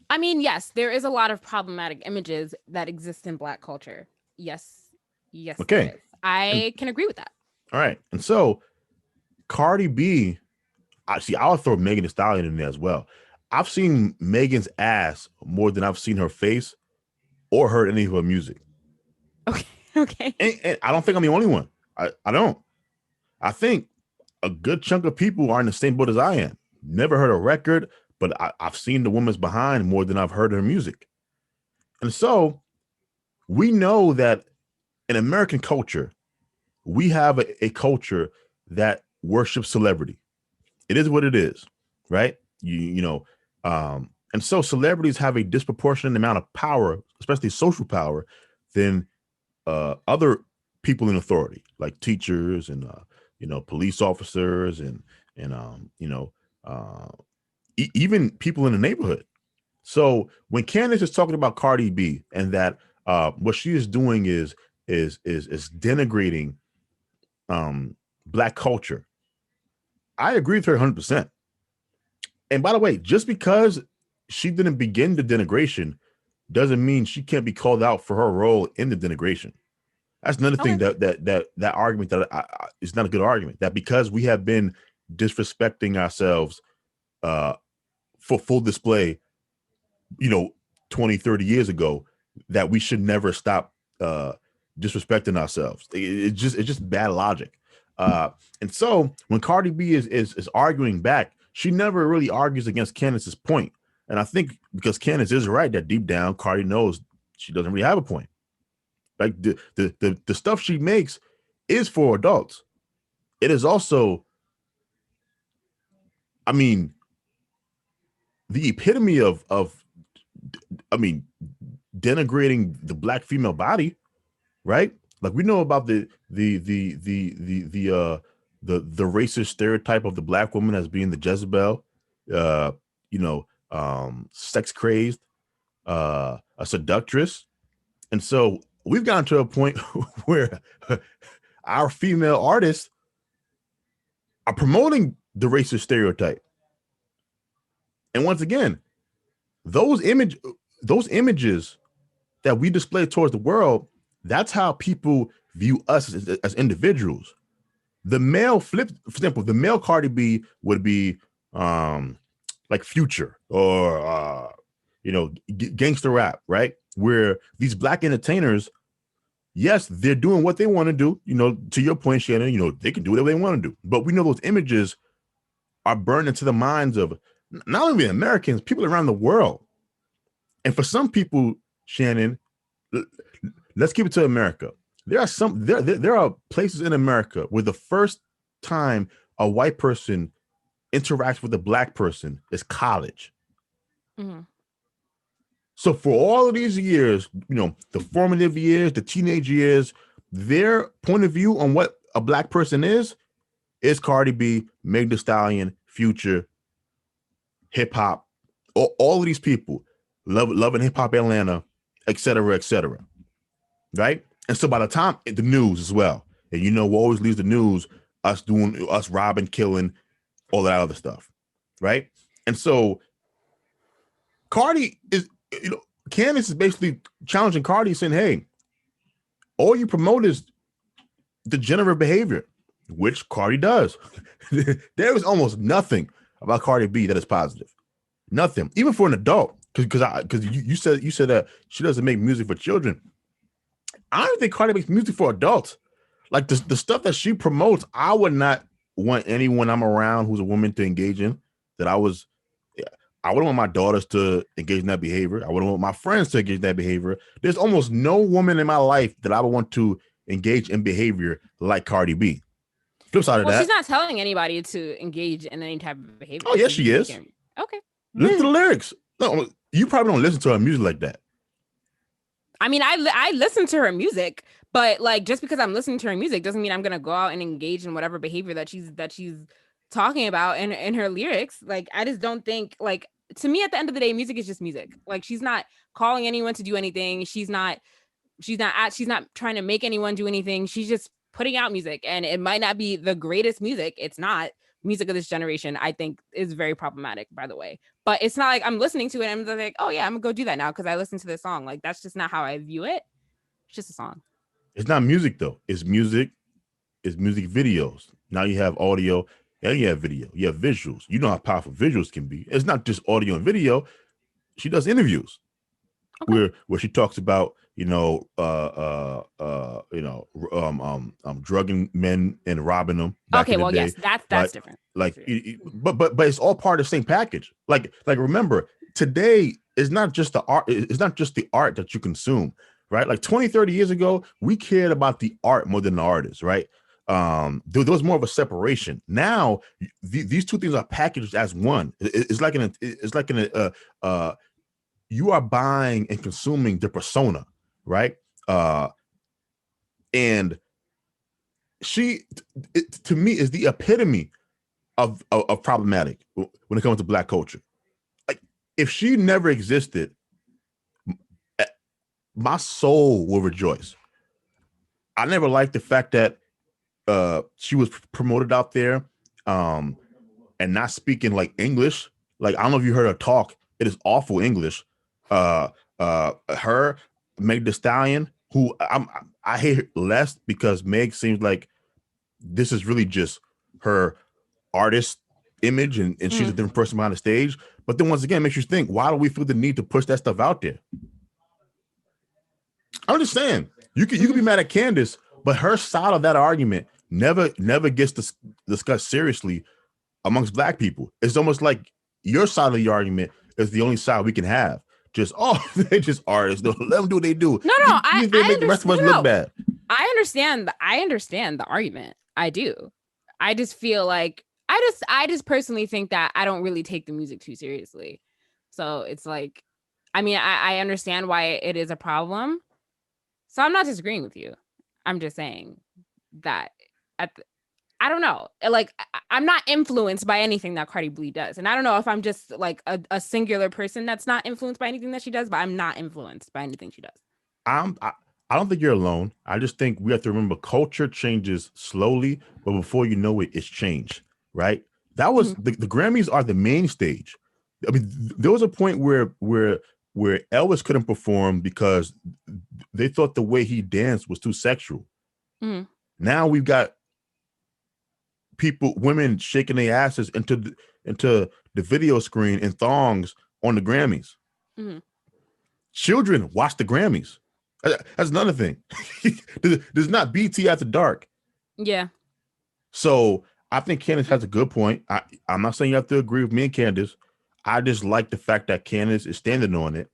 I mean, yes, there is a lot of problematic images that exist in Black culture. Yes. Yes, there Okay. is. And I can agree with that. all right. And so Cardi B, I see, I'll throw Megan Thee Stallion in there as well. I've seen Megan's ass more than I've seen her face or heard any of her music. Okay. Okay. And I don't think I'm the only one. I don't. I think a good chunk of people are in the same boat as I am. Never heard a record, but I've seen the woman's behind more than I've heard her music. And so we know that in American culture, we have a culture that worships celebrity. It is what it is, right? You know, and so celebrities have a disproportionate amount of power, especially social power, than other people in authority, like teachers and you know, police officers and you know, even people in the neighborhood. So when Candace is talking about Cardi B and that what she is doing is denigrating black culture, I agree with her 100%. And by the way, just because she didn't begin the denigration doesn't mean she can't be called out for her role in the denigration. That's another thing Okay. that argument that is not a good argument. That because we have been disrespecting ourselves uh, for full display, you know, 20, 30 years ago, that we should never stop disrespecting ourselves. It's just bad logic. And so when Cardi B is arguing back, she never really argues against Candace's point. And I think because Candace is right that deep down, Cardi knows she doesn't really have a point. Like the stuff she makes is for adults. It is also, I mean, the epitome of I mean, denigrating the black female body, right? Like we know about the racist stereotype of the black woman as being the Jezebel, uh, you know, sex crazed, a seductress, and so we've gotten to a point where our female artists are promoting the racist stereotype. And once again, those image those images that we display towards the world, that's how people view us as individuals. The male flip, for example, the male Cardi B would be like Future or you know, gangster rap, right? Where these black entertainers, yes, they're doing what they want to do. You know, to your point, Shannon, you know, they can do whatever they want to do. But we know those images are burned into the minds of not only Americans, people around the world. And for some people, Shannon, let's keep it to America. There are places in America where the first time a white person interacts with a black person is college. Mm-hmm. So for all of these years, you know, the formative years, the teenage years, their point of view on what a black person is Cardi B, Meg Thee Stallion, Future, hip hop, all of these people, loving hip hop Atlanta, et cetera, right? And so by the time the news as well, and you know, what always leaves the news, us robbing, killing, all that other stuff, right? And so Cardi is, Candace is basically challenging Cardi, saying, "Hey, all you promote is degenerate behavior," which Cardi does. There is almost nothing about Cardi B that is positive. Nothing, even for an adult. Because you said that she doesn't make music for children. I don't think Cardi makes music for adults. Like the stuff that she promotes, I would not want anyone I'm around who's a woman to engage in. I wouldn't want my daughters to engage in that behavior. I wouldn't want my friends to engage in that behavior. There's almost no woman in my life that I would want to engage in behavior like Cardi B. Flip side of that. She's not telling anybody to engage in any type of behavior. Oh, yes, she is. Okay. Listen to the lyrics. No, you probably don't listen to her music like that. I mean, I listen to her music, but like just because I'm listening to her music doesn't mean I'm gonna go out and engage in whatever behavior that she's talking about in her lyrics. Like, I just don't think, like, to me, at the end of the day, music is just music. Like, she's not calling anyone to do anything. She's not trying to make anyone do anything. She's just putting out music, and it might not be the greatest music. It's not. Music of this generation, I think, is very problematic, by the way. But it's not like I'm listening to it and I'm like, oh yeah, I'm gonna go do that now because I listened to this song. Like, that's just not how I view it. It's just a song. It's not music though. It's music. It's music videos. Now you have audio and you have video. You have visuals. You know how powerful visuals can be. It's not just audio and video. She does interviews where she talks about drugging men and robbing them. Okay, well, yes, that's different. Like, but it's all part of the same package. Like remember, today is not just the art. It's not just the art that you consume, right? Like 20, 30 years ago, we cared about the art more than the artist, right? There was more of a separation. Now these two things are packaged as one. It's like you are buying and consuming the persona, right? And she, to me, is the epitome of problematic when it comes to Black culture. Like, if she never existed, my soul will rejoice. I never liked the fact that she was promoted out there and not speaking like English. Like, I don't know if you heard her talk. It is awful English. Her, Meg Thee Stallion, who I hate less because Meg seems like this is really just her artist image and she's a different person behind the stage. But then once again, it makes you think, why do we feel the need to push that stuff out there? I'm just saying, you can be mad at Candace, but her side of that argument never gets discussed seriously amongst Black people. It's almost like your side of the argument is the only side we can have. Just, they're just artists. Let them do what they do. No, I make the rest of us look bad. I understand the argument. I do. I just feel like I just personally think that I don't really take the music too seriously. So it's like, I mean, I understand why it is a problem. So I'm not disagreeing with you. I'm just saying that I don't know. Like, I'm not influenced by anything that Cardi B does. And I don't know if I'm just like a singular person that's not influenced by anything that she does, but I'm not influenced by anything she does. I don't think you're alone. I just think we have to remember culture changes slowly, but before you know it, it's changed, right? That was the Grammys are the main stage. I mean, there was a point where Elvis couldn't perform because they thought the way he danced was too sexual. Mm-hmm. Now we've got women shaking their asses into the video screen in thongs on the Grammys. Mm-hmm. Children watch the Grammys. That's another thing. There's not BT after dark. Yeah. So I think Candace has a good point. I'm not saying you have to agree with me and Candace. I just like the fact that Candace is standing on it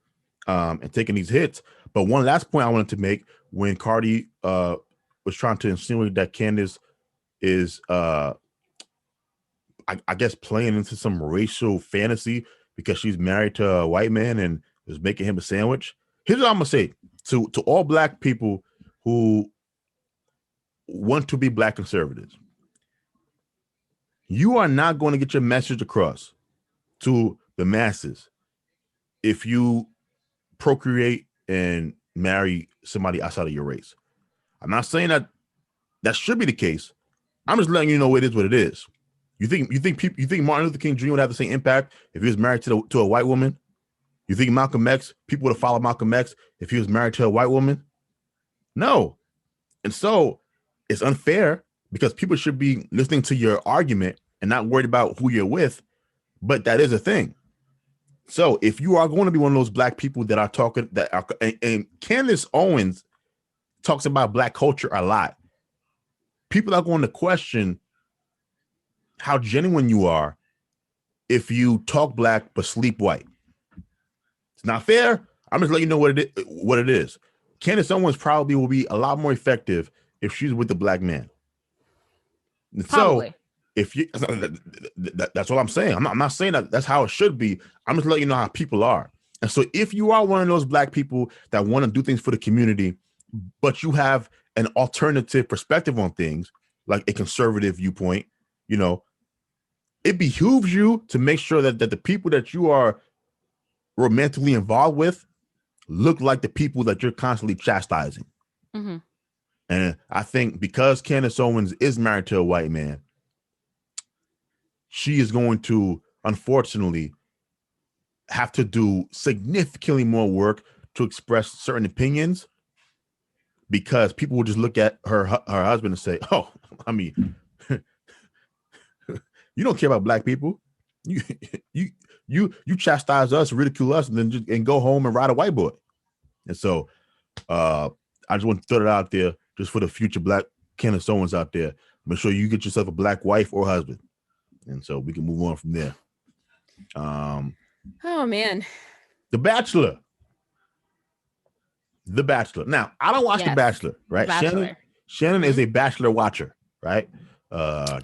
and taking these hits. But one last point I wanted to make, when Cardi was trying to insinuate that Candace is, I guess, playing into some racial fantasy because she's married to a white man and is making him a sandwich. Here's what I'm going to say to all Black people who want to be Black conservatives. You are not going to get your message across to the masses if you procreate and marry somebody outside of your race. I'm not saying that should be the case. I'm just letting you know it is what it is. You think Martin Luther King Jr. would have the same impact if he was married to a white woman? You think Malcolm X, people would have followed Malcolm X if he was married to a white woman? No. And so it's unfair because people should be listening to your argument and not worried about who you're with. But that is a thing. So if you are going to be one of those black people that are talking, and Candace Owens talks about black culture a lot, people are going to question how genuine you are if you talk black but sleep white. It's not fair. I'm just letting you know what it is. Candace Owens probably will be a lot more effective if she's with a black man. And Probably. so if you, that's what I'm saying. I'm not saying that that's how it should be. I'm just letting you know how people are. And so if you are one of those black people that want to do things for the community, but you have an alternative perspective on things, like a conservative viewpoint, you know, it behooves you to make sure that the people that you are romantically involved with look like the people that you're constantly chastising. Mm-hmm. And I think because Candace Owens is married to a white man, she is going to, unfortunately, have to do significantly more work to express certain opinions, because people will just look at her husband and say, "Oh, I mean, you don't care about black people. You chastise us, ridicule us, and then and go home and ride a white boy." And so, I just want to throw it out there, just for the future black Candace Owens out there. Make sure you get yourself a black wife or husband, and so we can move on from there. Oh man, The Bachelor. The Bachelor. Now, I don't watch The Bachelor, right? Bachelor. Shannon is a Bachelor watcher, right? I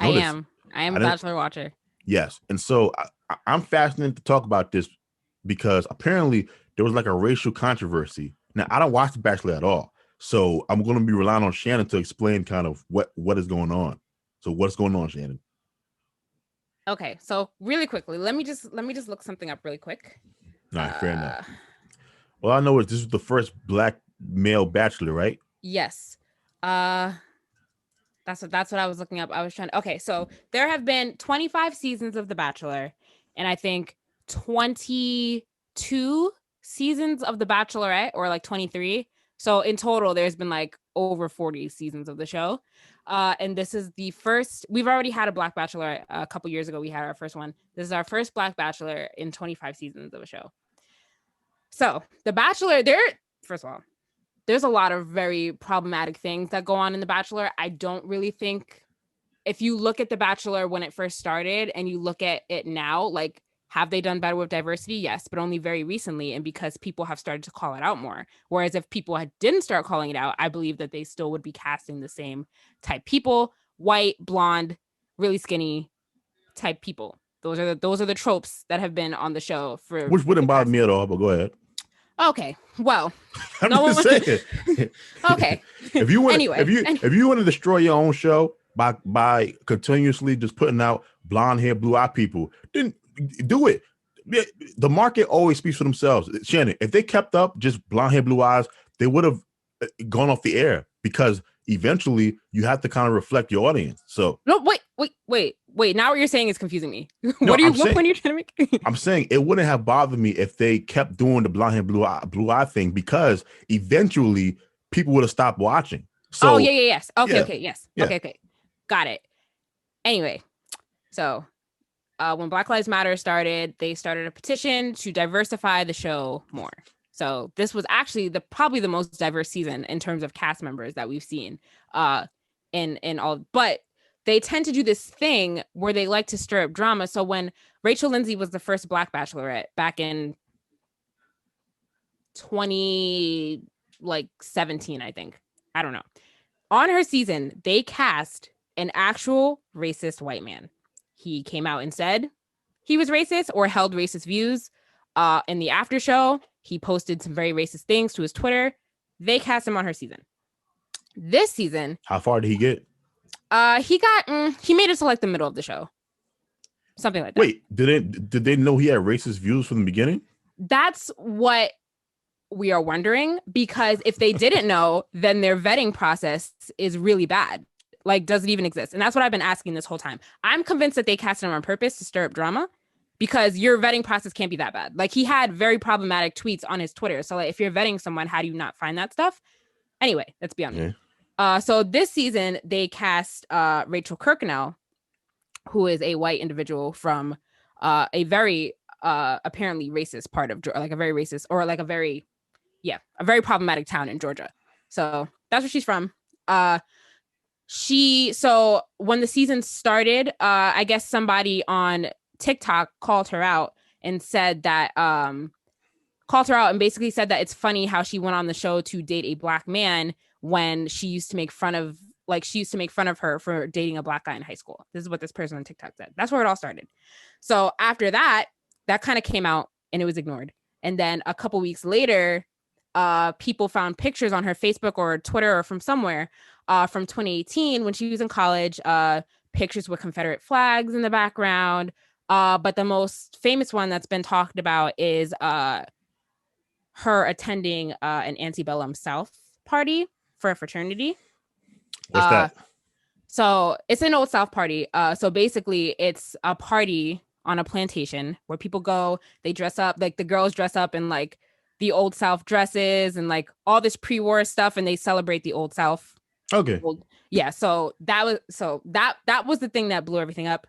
am a Bachelor watcher. Yes. And so I'm fascinated to talk about this because apparently there was like a racial controversy. Now, I don't watch The Bachelor at all. So I'm going to be relying on Shannon to explain kind of what is going on. So what's going on, Shannon? Okay. So really quickly, let me just look something up really quick. All right, fair enough. Well, I know this is the first black male Bachelor, right? Yes. That's what I was looking up. I was trying to, okay, so there have been 25 seasons of The Bachelor, and I think 22 seasons of The Bachelorette, or like 23. So in total, there's been like over 40 seasons of the show. And this is the first, we've already had a Black Bachelor a couple years ago. We had our first one. This is our first Black Bachelor in 25 seasons of a show. So The Bachelor, first of all, there's a lot of very problematic things that go on in The Bachelor. I don't really think, if you look at The Bachelor when it first started and you look at it now, like, have they done better with diversity? Yes, but only very recently, and because people have started to call it out more. Whereas if people didn't start calling it out, I believe that they still would be casting the same type people: white, blonde, really skinny type people. Those are the tropes that have been on the show for. Which wouldn't bother me at all, but go ahead. Okay, well, I'm just saying. Okay. If you want to destroy your own show by continuously just putting out blonde hair, blue eye people, then do it. The market always speaks for themselves. Shannon, if they kept up just blonde hair, blue eyes, they would have gone off the air, because eventually you have to kind of reflect your audience. So no, wait. Now what you're saying is confusing me. What point are you trying to make? I'm saying it wouldn't have bothered me if they kept doing the blonde hair, blue eye thing, because eventually people would have stopped watching. So, yes. Okay, yes. Yeah. Okay. Got it. Anyway, so when Black Lives Matter started, they started a petition to diversify the show more. So this was actually probably the most diverse season in terms of cast members that we've seen in all. But they tend to do this thing where they like to stir up drama. So when Rachel Lindsay was the first Black Bachelorette back in 2017, I think. I don't know. On her season, they cast an actual racist white man. He came out and said he was racist or held racist views. In the after show, he posted some very racist things to his Twitter. They cast him on her season. This season, how far did he get? He made it to like the middle of the show, something like that. Wait, did they know he had racist views from the beginning? That's what we are wondering, because if they didn't know, then their vetting process is really bad. Like, does it even exist? And that's what I've been asking this whole time. I'm convinced that they cast him on purpose to stir up drama, because your vetting process can't be that bad. Like, he had very problematic tweets on his Twitter. So like, if you're vetting someone, how do you not find that stuff? Anyway, that's beyond me. So this season they cast Rachel Kirkconnell, who is a white individual from a very apparently racist part of Georgia, like a very racist or like a very problematic town in Georgia. So that's where she's from. So when the season started, I guess somebody on TikTok called her out and said that basically said that it's funny how she went on the show to date a black man when she used to make fun of her for dating a black guy in high school. This is what this person on TikTok said. That's where it all started. So after that kind of came out and it was ignored. And then a couple weeks later, people found pictures on her Facebook or Twitter or from somewhere from 2018 when she was in college, pictures with Confederate flags in the background. But the most famous one that's been talked about is her attending an Antebellum South party for a fraternity. What's that? So it's an Old South party. So basically it's a party on a plantation where people go, they dress up, like the girls dress up in like the Old South dresses and like all this pre-war stuff, and they celebrate the Old South. Okay. So that was the thing that blew everything up.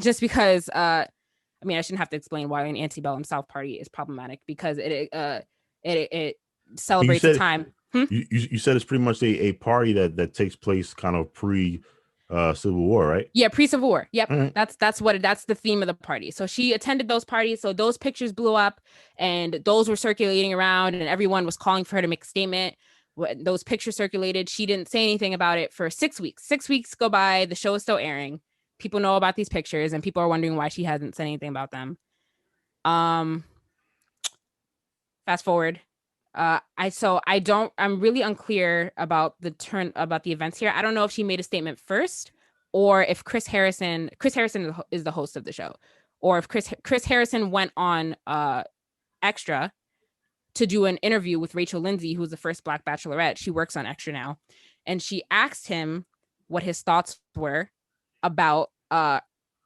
Just because I shouldn't have to explain why an Antebellum South party is problematic, because it celebrates a time. You said it's pretty much a party that takes place kind of pre Civil War, right? Yeah, pre-Civil War. Yep. Mm-hmm. That's the theme of the party. So she attended those parties. So those pictures blew up and those were circulating around and everyone was calling for her to make a statement. When those pictures circulated, she didn't say anything about it for 6 weeks. 6 weeks go by, the show is still airing. People know about these pictures and people are wondering why she hasn't said anything about them. Fast forward. I'm really unclear about the events here. I don't know if she made a statement first or if Chris Harrison is the host of the show, or if Chris Harrison went on Extra to do an interview with Rachel Lindsay, who's the first Black Bachelorette. She works on Extra now. And she asked him what his thoughts were about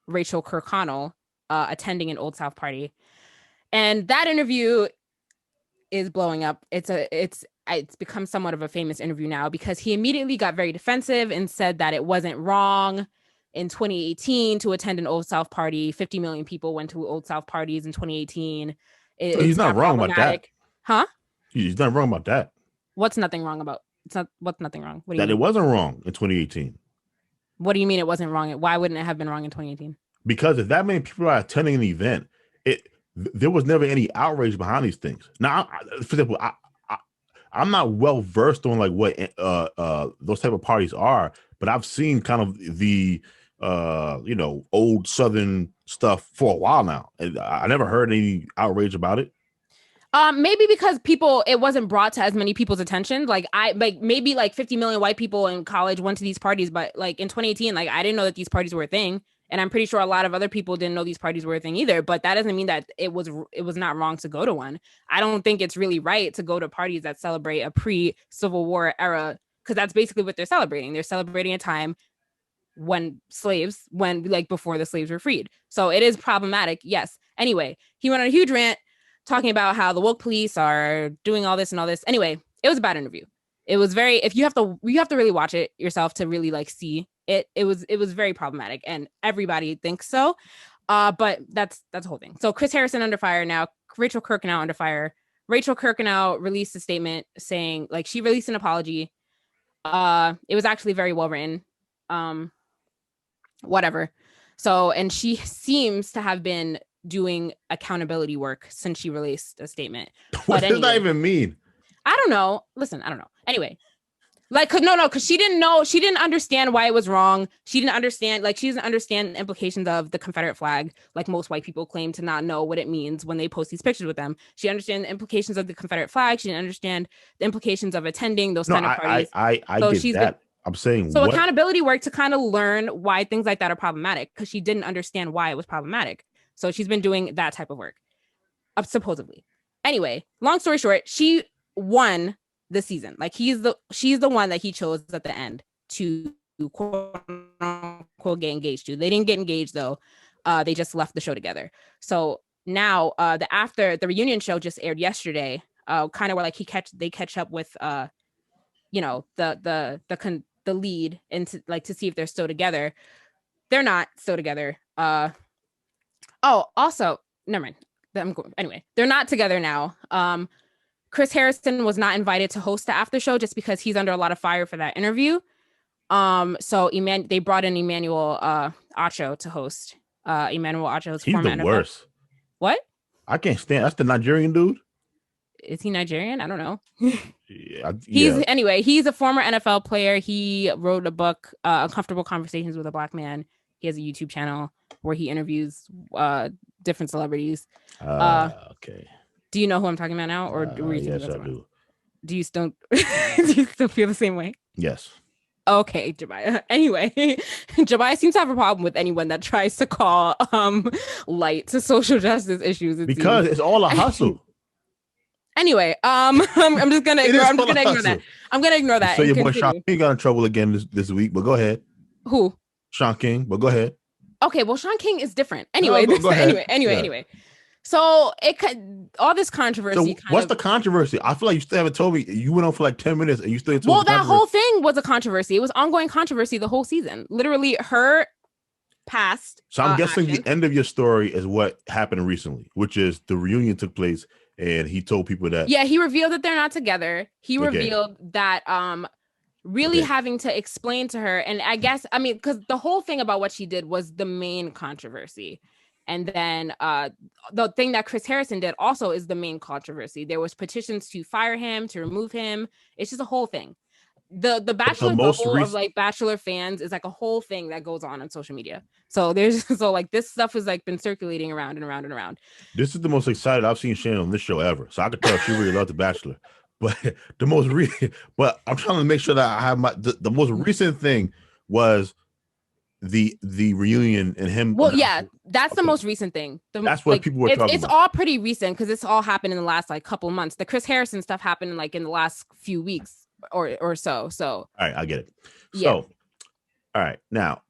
Rachel Kirkconnell attending an Old South party. And that interview is blowing up. It's become somewhat of a famous interview now because he immediately got very defensive and said that it wasn't wrong in 2018 to attend an Old South party. 50 million people went to Old South parties in 2018. He's not wrong about that. Huh? He's not wrong about that. What's nothing wrong about? What's nothing wrong? What do you mean? It wasn't wrong in 2018. What do you mean it wasn't wrong? Why wouldn't it have been wrong in 2018? Because if that many people are attending an event, there was never any outrage behind these things. Now, for example, I'm not well versed on like what those type of parties are, but I've seen kind of the old Southern stuff for a while now, and I never heard any outrage about it. Maybe because it wasn't brought to as many people's attention. Maybe 50 million white people in college went to these parties, but like in 2018, like I didn't know that these parties were a thing. And I'm pretty sure a lot of other people didn't know these parties were a thing either, but that doesn't mean that it was not wrong to go to one. I don't think it's really right to go to parties that celebrate a pre-Civil War era, because that's basically what they're celebrating. They're celebrating a time when before the slaves were freed. So it is problematic. Yes. Anyway, he went on a huge rant talking about how the woke police are doing all this and all this. Anyway, it was a bad interview. It was you have to really watch it yourself to really like see it. It was very problematic and everybody thinks so. But that's the whole thing. So Chris Harrison under fire now, Rachel Kirkconnell under fire. Rachel Kirkconnell released a statement saying, like, she released an apology. It was actually very well written. Whatever. So, and she seems to have been doing accountability work since she released a statement. What does that even mean? I don't know. Listen, I don't know. Anyway, because she didn't understand why it was wrong. She doesn't understand the implications of the Confederate flag, like most white people claim to not know what it means when they post these pictures with them. She understands the implications of the Confederate flag. She didn't understand the implications of attending those kind of parties. I get that. I'm saying so accountability work to kind of learn why things like that are problematic, because she didn't understand why it was problematic. So she's been doing that type of work, supposedly. Anyway, long story short, she won the season. Like she's the one that he chose at the end to quote unquote get engaged to. They didn't get engaged though. They just left the show together. So now the reunion show just aired yesterday. Kind of where like they catch up with you know, the lead and to see if they're still together. They're not still together. Also, never mind. Anyway, they're not together now. Chris Harrison was not invited to host the after show just because he's under a lot of fire for that interview. So they brought in Emmanuel Acho to host. Emmanuel Acho is he's the worst. What? I can't stand. That's the Nigerian dude. Is he Nigerian? I don't know. Yeah, He's a former NFL player. He wrote a book, Uncomfortable Conversations with a Black Man. He has a YouTube channel where he interviews different celebrities. Okay. Do you know who I'm talking about now, or yes, I do. Do you still feel the same way? Yes. Okay, Jabaya. Anyway, Jabaya seems to have a problem with anyone that tries to call light to social justice issues. Because it's all a hustle. Anyway, I'm just gonna ignore. I'm just gonna ignore that. I'm gonna ignore that. So your boy Sean King got in trouble again this week, but go ahead. Who? Sean King, but go ahead. Okay, well, Sean King is different. Anyway, anyway. So all this controversy. So what's the controversy? I feel like you still haven't told me. You went on for like 10 minutes and you still. Well, that whole thing was a controversy. It was ongoing controversy the whole season. Literally, her past. So I'm guessing the end of your story is what happened recently, which is the reunion took place. And he told people that. Yeah, he revealed that they're not together. He revealed that really having to explain to her. And because the whole thing about what she did was the main controversy. And then the thing that Chris Harrison did also is the main controversy. There was petitions to fire him, to remove him. It's just a whole thing. The Bachelor bubble of like Bachelor fans is like a whole thing that goes on social media. So like this stuff has like been circulating around and around and around. This is the most excited I've seen Shannon on this show ever. So I could tell she really loved the Bachelor. But but I'm trying to make sure that I have the most recent thing was the reunion and him. Well, yeah, that's the most recent thing. That's what people were talking about. It's all pretty recent because it's all happened in the last like couple months. The Chris Harrison stuff happened like in the last few weeks or so. So all right, I get it. So all right, now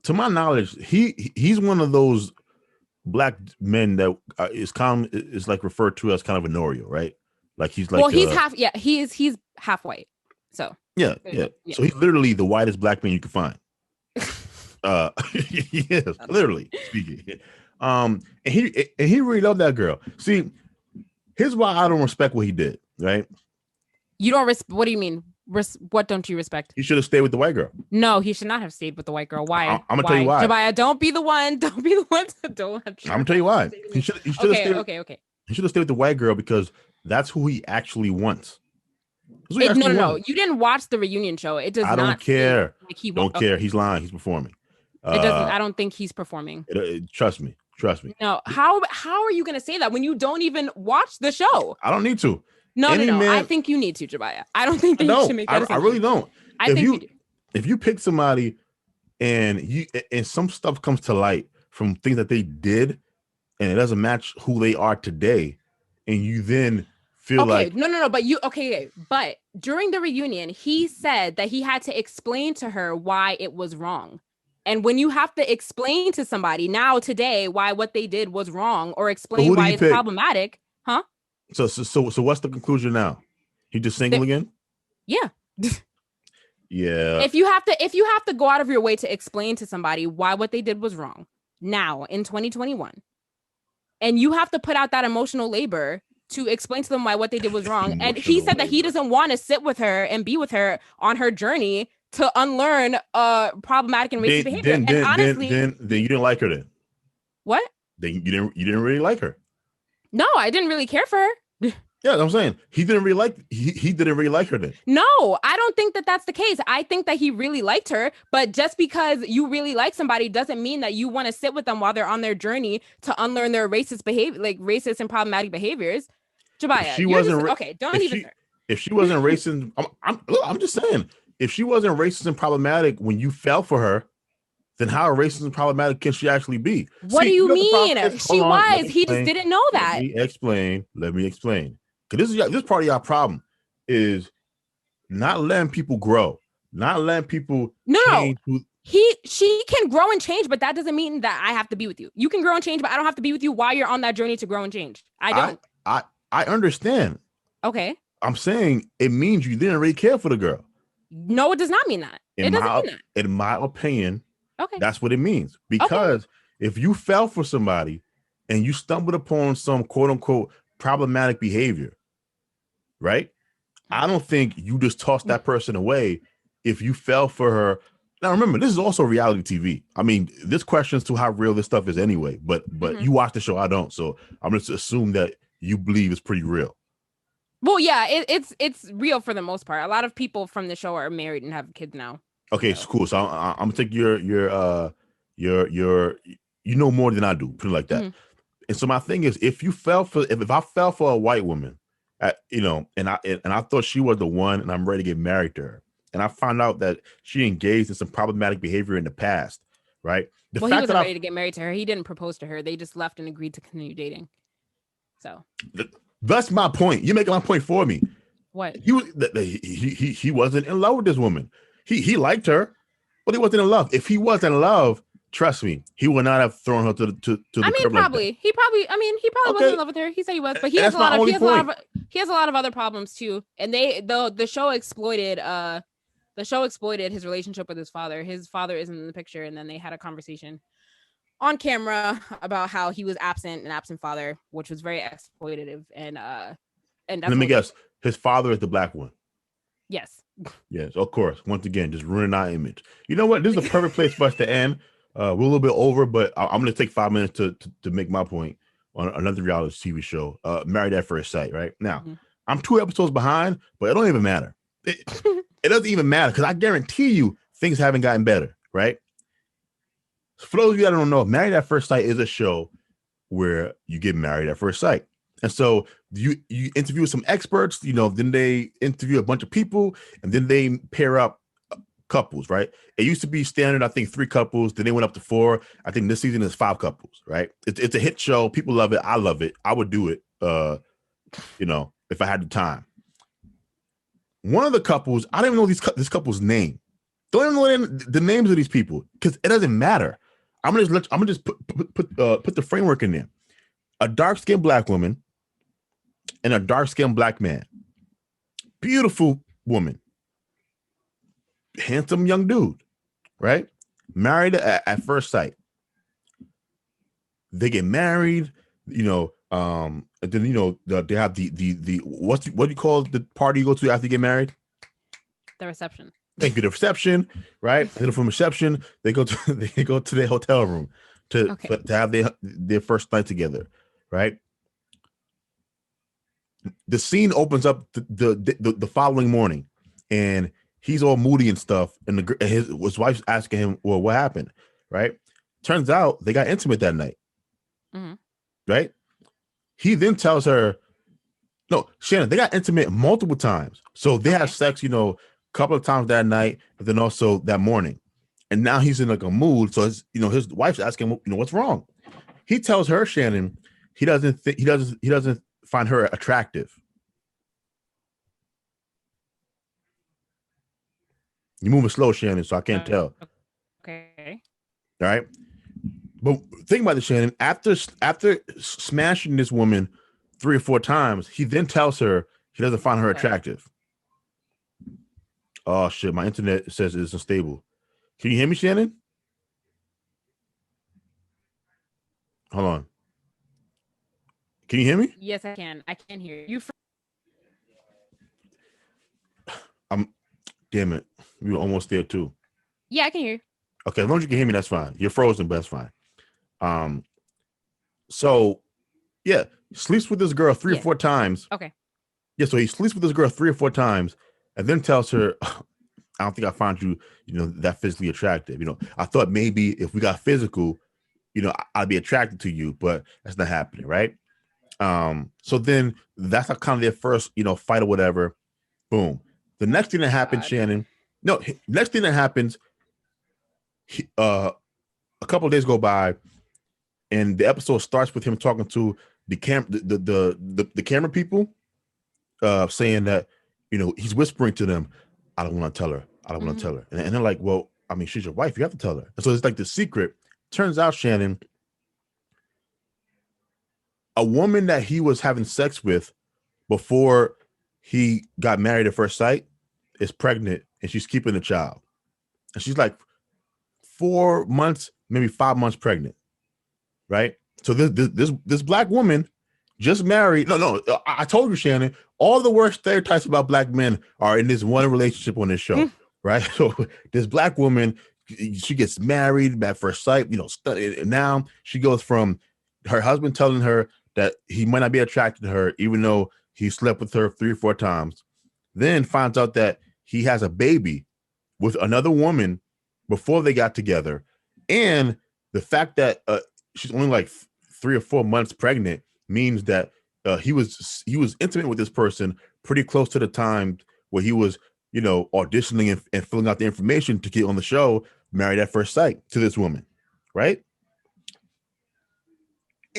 to my knowledge, he's one of those black men that is like referred to as kind of an Oreo, right? Like he's like he's he's half white. So yeah. So he's literally the whitest black man you can find. Yes, literally speaking. And he really loved that girl. See, here's why I don't respect what he did, right? You don't what do you mean? What don't you respect? He should have stayed with the white girl. No, he should not have stayed with the white girl. Why? I'm gonna tell you why. Jabaya, don't be the one. Don't be the one to don't. I'm gonna tell you why. He should have stayed. Okay. He should have stayed with the white girl because that's who he actually wants. No. You didn't watch the reunion show. It does not. I don't care. Like he don't care. He's lying. He's performing. It doesn't. I don't think he's performing. Trust me. No. How are you gonna say that when you don't even watch the show? I don't need to. No. I think you need to, Jabaya. I don't think that you should make that. I really don't. You if you pick somebody and some stuff comes to light from things that they did and it doesn't match who they are today, and you then feel like no, but during the reunion, he said that he had to explain to her why it was wrong. And when you have to explain to somebody now today why what they did was wrong or explain why it's problematic, huh? So what's the conclusion now? He just single again? Yeah. Yeah. If you have to go out of your way to explain to somebody why what they did was wrong now in 2021, and you have to put out that emotional labor to explain to them why what they did was wrong. And he said that he doesn't want to sit with her and be with her on her journey to unlearn problematic and racist behavior. And honestly, then you didn't like her then. What? Then you didn't really like her. No, I didn't really care for her. Yeah, I'm saying he didn't really like her then. No, I don't think that that's the case. I think that he really liked her, but just because you really like somebody doesn't mean that you want to sit with them while they're on their journey to unlearn their racist behavior, like racist and problematic behaviors. Jabaya, if she wasn't racist, I'm just saying, if she wasn't racist and problematic when you fell for her, then how racist and problematic can she actually be? What do you mean? She was. He just didn't know that. Let me explain. Because this part of your problem is not letting people grow, not letting people change. she can grow and change, but that doesn't mean that I have to be with you. You can grow and change, but I don't have to be with you while you're on that journey to grow and change. I don't. I understand. Okay. I'm saying it means you didn't really care for the girl. No, it does not mean that. It doesn't mean that. In my opinion, okay, that's what it means. Because if you fell for somebody and you stumbled upon some quote unquote problematic behavior, right? I don't think you just toss that person away if you fell for her. Now, remember, this is also reality TV. I mean, this questions to how real this stuff is anyway, but you watch the show, I don't. So I'm going to assume that you believe it's pretty real. Well, yeah, it's real for the most part. A lot of people from the show are married and have kids now. Okay, so cool. So I'm gonna take your you know more than I do, put it like that. And so my thing is, if I fell for a white woman, and I thought she was the one, and I'm ready to get married to her, and I found out that she engaged in some problematic behavior in the past, right? He wasn't ready to get married to her. He didn't propose to her. They just left and agreed to continue dating. So that's my point. You're making my point for me. What? He wasn't in love with this woman. He liked her, but he wasn't in love. If he was in love, trust me, he would not have thrown her to the curb. Probably. He probably wasn't in love with her. He said he was, but he has a lot of other problems too. And the show exploited his relationship with his father. His father isn't in the picture, and then they had a conversation on camera about how he was an absent father, which was very exploitative. And let me guess, his father is the black one. Yes. Yes, of course. Once again, just ruining our image. You know what? This is a perfect place for us to end. We're a little bit over, but I'm going to take 5 minutes to make my point on another reality TV show, Married at First Sight. Right now, I'm 2 episodes behind, but it don't even matter. It doesn't even matter because I guarantee you things haven't gotten better. Right? For those of you that don't know, Married at First Sight is a show where you get married at first sight. And so you interview some experts, then they interview a bunch of people, and then they pair up couples, right? It used to be standard, I think 3 couples. Then they went up to 4. I think this season is 5 couples, right? It's a hit show. People love it. I love it. I would do it, if I had the time. One of the couples, I don't even know this couple's name. Don't even know the names of these people because it doesn't matter. I'm gonna just put the framework in there. A dark-skinned black woman and a dark-skinned black man. Beautiful woman. Handsome young dude, right? Married at first sight. They get married, and then they have the what do you call the party you go to after you get married? The reception. Thank you. The reception, right? And then from reception, they go to their hotel room to have their first night together, right? The scene opens up the following morning, and he's all moody and stuff, and his wife's asking him, "Well, what happened?" Right? Turns out they got intimate that night, right? He then tells her, "No, Shannon, they got intimate multiple times, so they had sex, a couple of times that night, but then also that morning." And now he's in like a mood, so his wife's asking him, what's wrong? He tells her, Shannon, he doesn't find her attractive. You're moving slow, Shannon, so I can't tell. Okay. All right. But think about it, Shannon. After smashing this woman 3 or 4 times, he then tells her he doesn't find her attractive. Oh shit! My internet says it's unstable. Can you hear me, Shannon? Hold on. Can you hear me? Yes, I can. I can hear you. Damn it. We were almost there too. Yeah, I can hear you. Okay, as long as you can hear me, that's fine. You're frozen, but that's fine. So yeah, sleeps with this girl 3 or 4 times. Okay. Yeah, so he sleeps with this girl 3 or 4 times and then tells her, I don't think I found you, that physically attractive. I thought maybe if we got physical, I'd be attracted to you, but that's not happening, right? So then that's kind of their first, fight or whatever. Boom. The next thing that happens, Shannon. No, next thing that happens, a couple of days go by, and the episode starts with him talking to the camera people, saying that, he's whispering to them, "I don't want to tell her. I don't want to tell her." And they're like, "Well, I mean, she's your wife. You have to tell her. And so it's like the secret. Turns out, Shannon, a woman that he was having sex with before he got married at first sight is pregnant, and she's keeping the child. And she's like 4 months, maybe 5 months pregnant, right? So this black woman just married. No, I told you, Shannon, all the worst stereotypes about black men are in this one relationship on this show, right? So this black woman, she gets married at first sight, and now she goes from her husband telling her that he might not be attracted to her, even though he slept with her 3 or 4 times, then finds out that he has a baby with another woman before they got together. And the fact that she's only like 3 or 4 months pregnant means that he was intimate with this person pretty close to the time where he was, auditioning and filling out the information to get on the show Married at First Sight to this woman, right?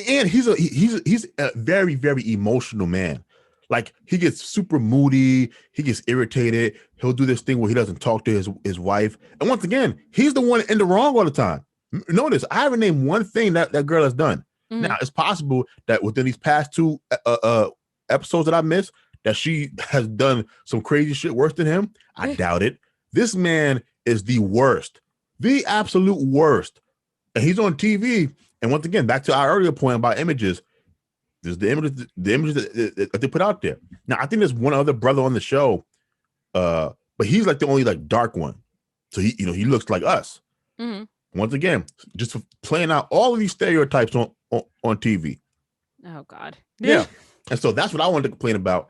And he's a very, very emotional man. Like, he gets super moody, he gets irritated, he'll do this thing where he doesn't talk to his wife. And once again, he's the one in the wrong all the time. Notice, I haven't named one thing that girl has done. Mm-hmm. Now, it's possible that within these past 2 episodes that I missed, that she has done some crazy shit worse than him. I doubt it. This man is the worst, the absolute worst. And he's on TV. And once again, back to our earlier point about images, there's the images that they put out there. Now, I think there's one other brother on the show, but he's like the only like dark one. So he looks like us. Mm-hmm. Once again, just playing out all of these stereotypes on TV. Oh God. Yeah. And so that's what I wanted to complain about.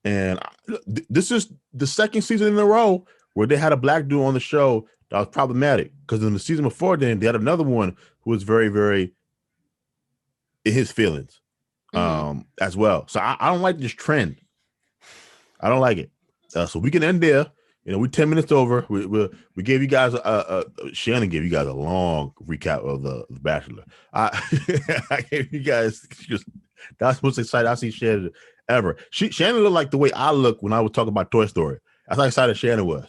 This is the second season in a row where they had a black dude on the show that was problematic, because in the season before then, they had another one who was very, very in his feelings as well. So I don't like this trend. I don't like it. So we can end there. We're 10 minutes over. We gave you guys Shannon gave you guys a long recap of the Bachelor. I gave you guys that's the most excited I've seen Shannon ever. Shannon looked like the way I look when I was talking about Toy Story. That's how excited Shannon was.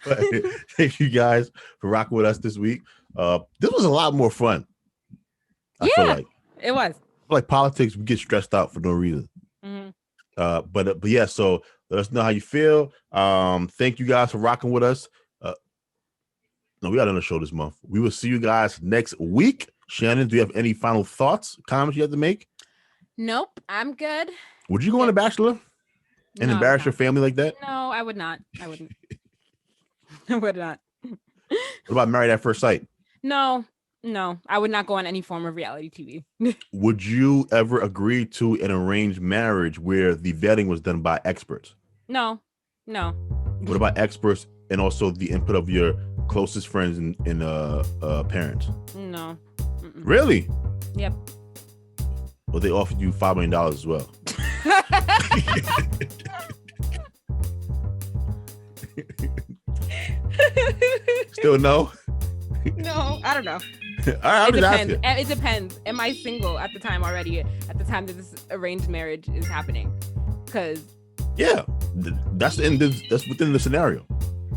But thank you guys for rocking with us this week. This was a lot more fun. I feel like it was. Like politics, we get stressed out for no reason. Mm-hmm. But yeah, so let us know how you feel. Thank you guys for rocking with us. No, we got another show this month. We will see you guys next week. Shannon, do you have any final thoughts, comments you have to make? Nope, I'm good. Would you go on The Bachelor and embarrass your family like that? No, I would not. I wouldn't. I would not. What about Married at First Sight? No, I would not go on any form of reality TV. Would you ever agree to an arranged marriage where the vetting was done by experts? No. What about experts and also the input of your closest friends and parents? No. Mm-mm. Really? Yep. Well, they offered you $5 million as well. Still no? No, I don't know. All right, it depends. It depends. Am I single at the time already? At the time that this arranged marriage is happening? Because that's within the scenario.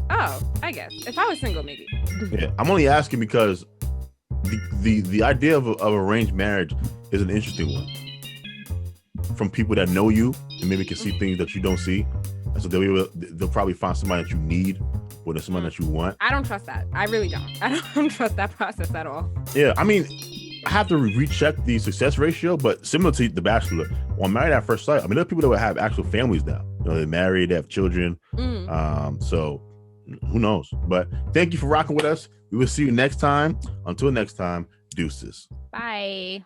Oh, I guess if I was single, maybe. Yeah, I'm only asking because the idea of arranged marriage is an interesting one. From people that know you and maybe can see things that you don't see, and so they'll probably find somebody that you need or there's someone that you want. I don't trust that. I really don't. I don't trust that process at all. Yeah, I mean, I have to recheck the success ratio, but similar to The Bachelor, on Married at First Sight, I mean, there are people that will have actual families now. They're married, they have children. So who knows? But thank you for rocking with us. We will see you next time. Until next time, deuces. Bye.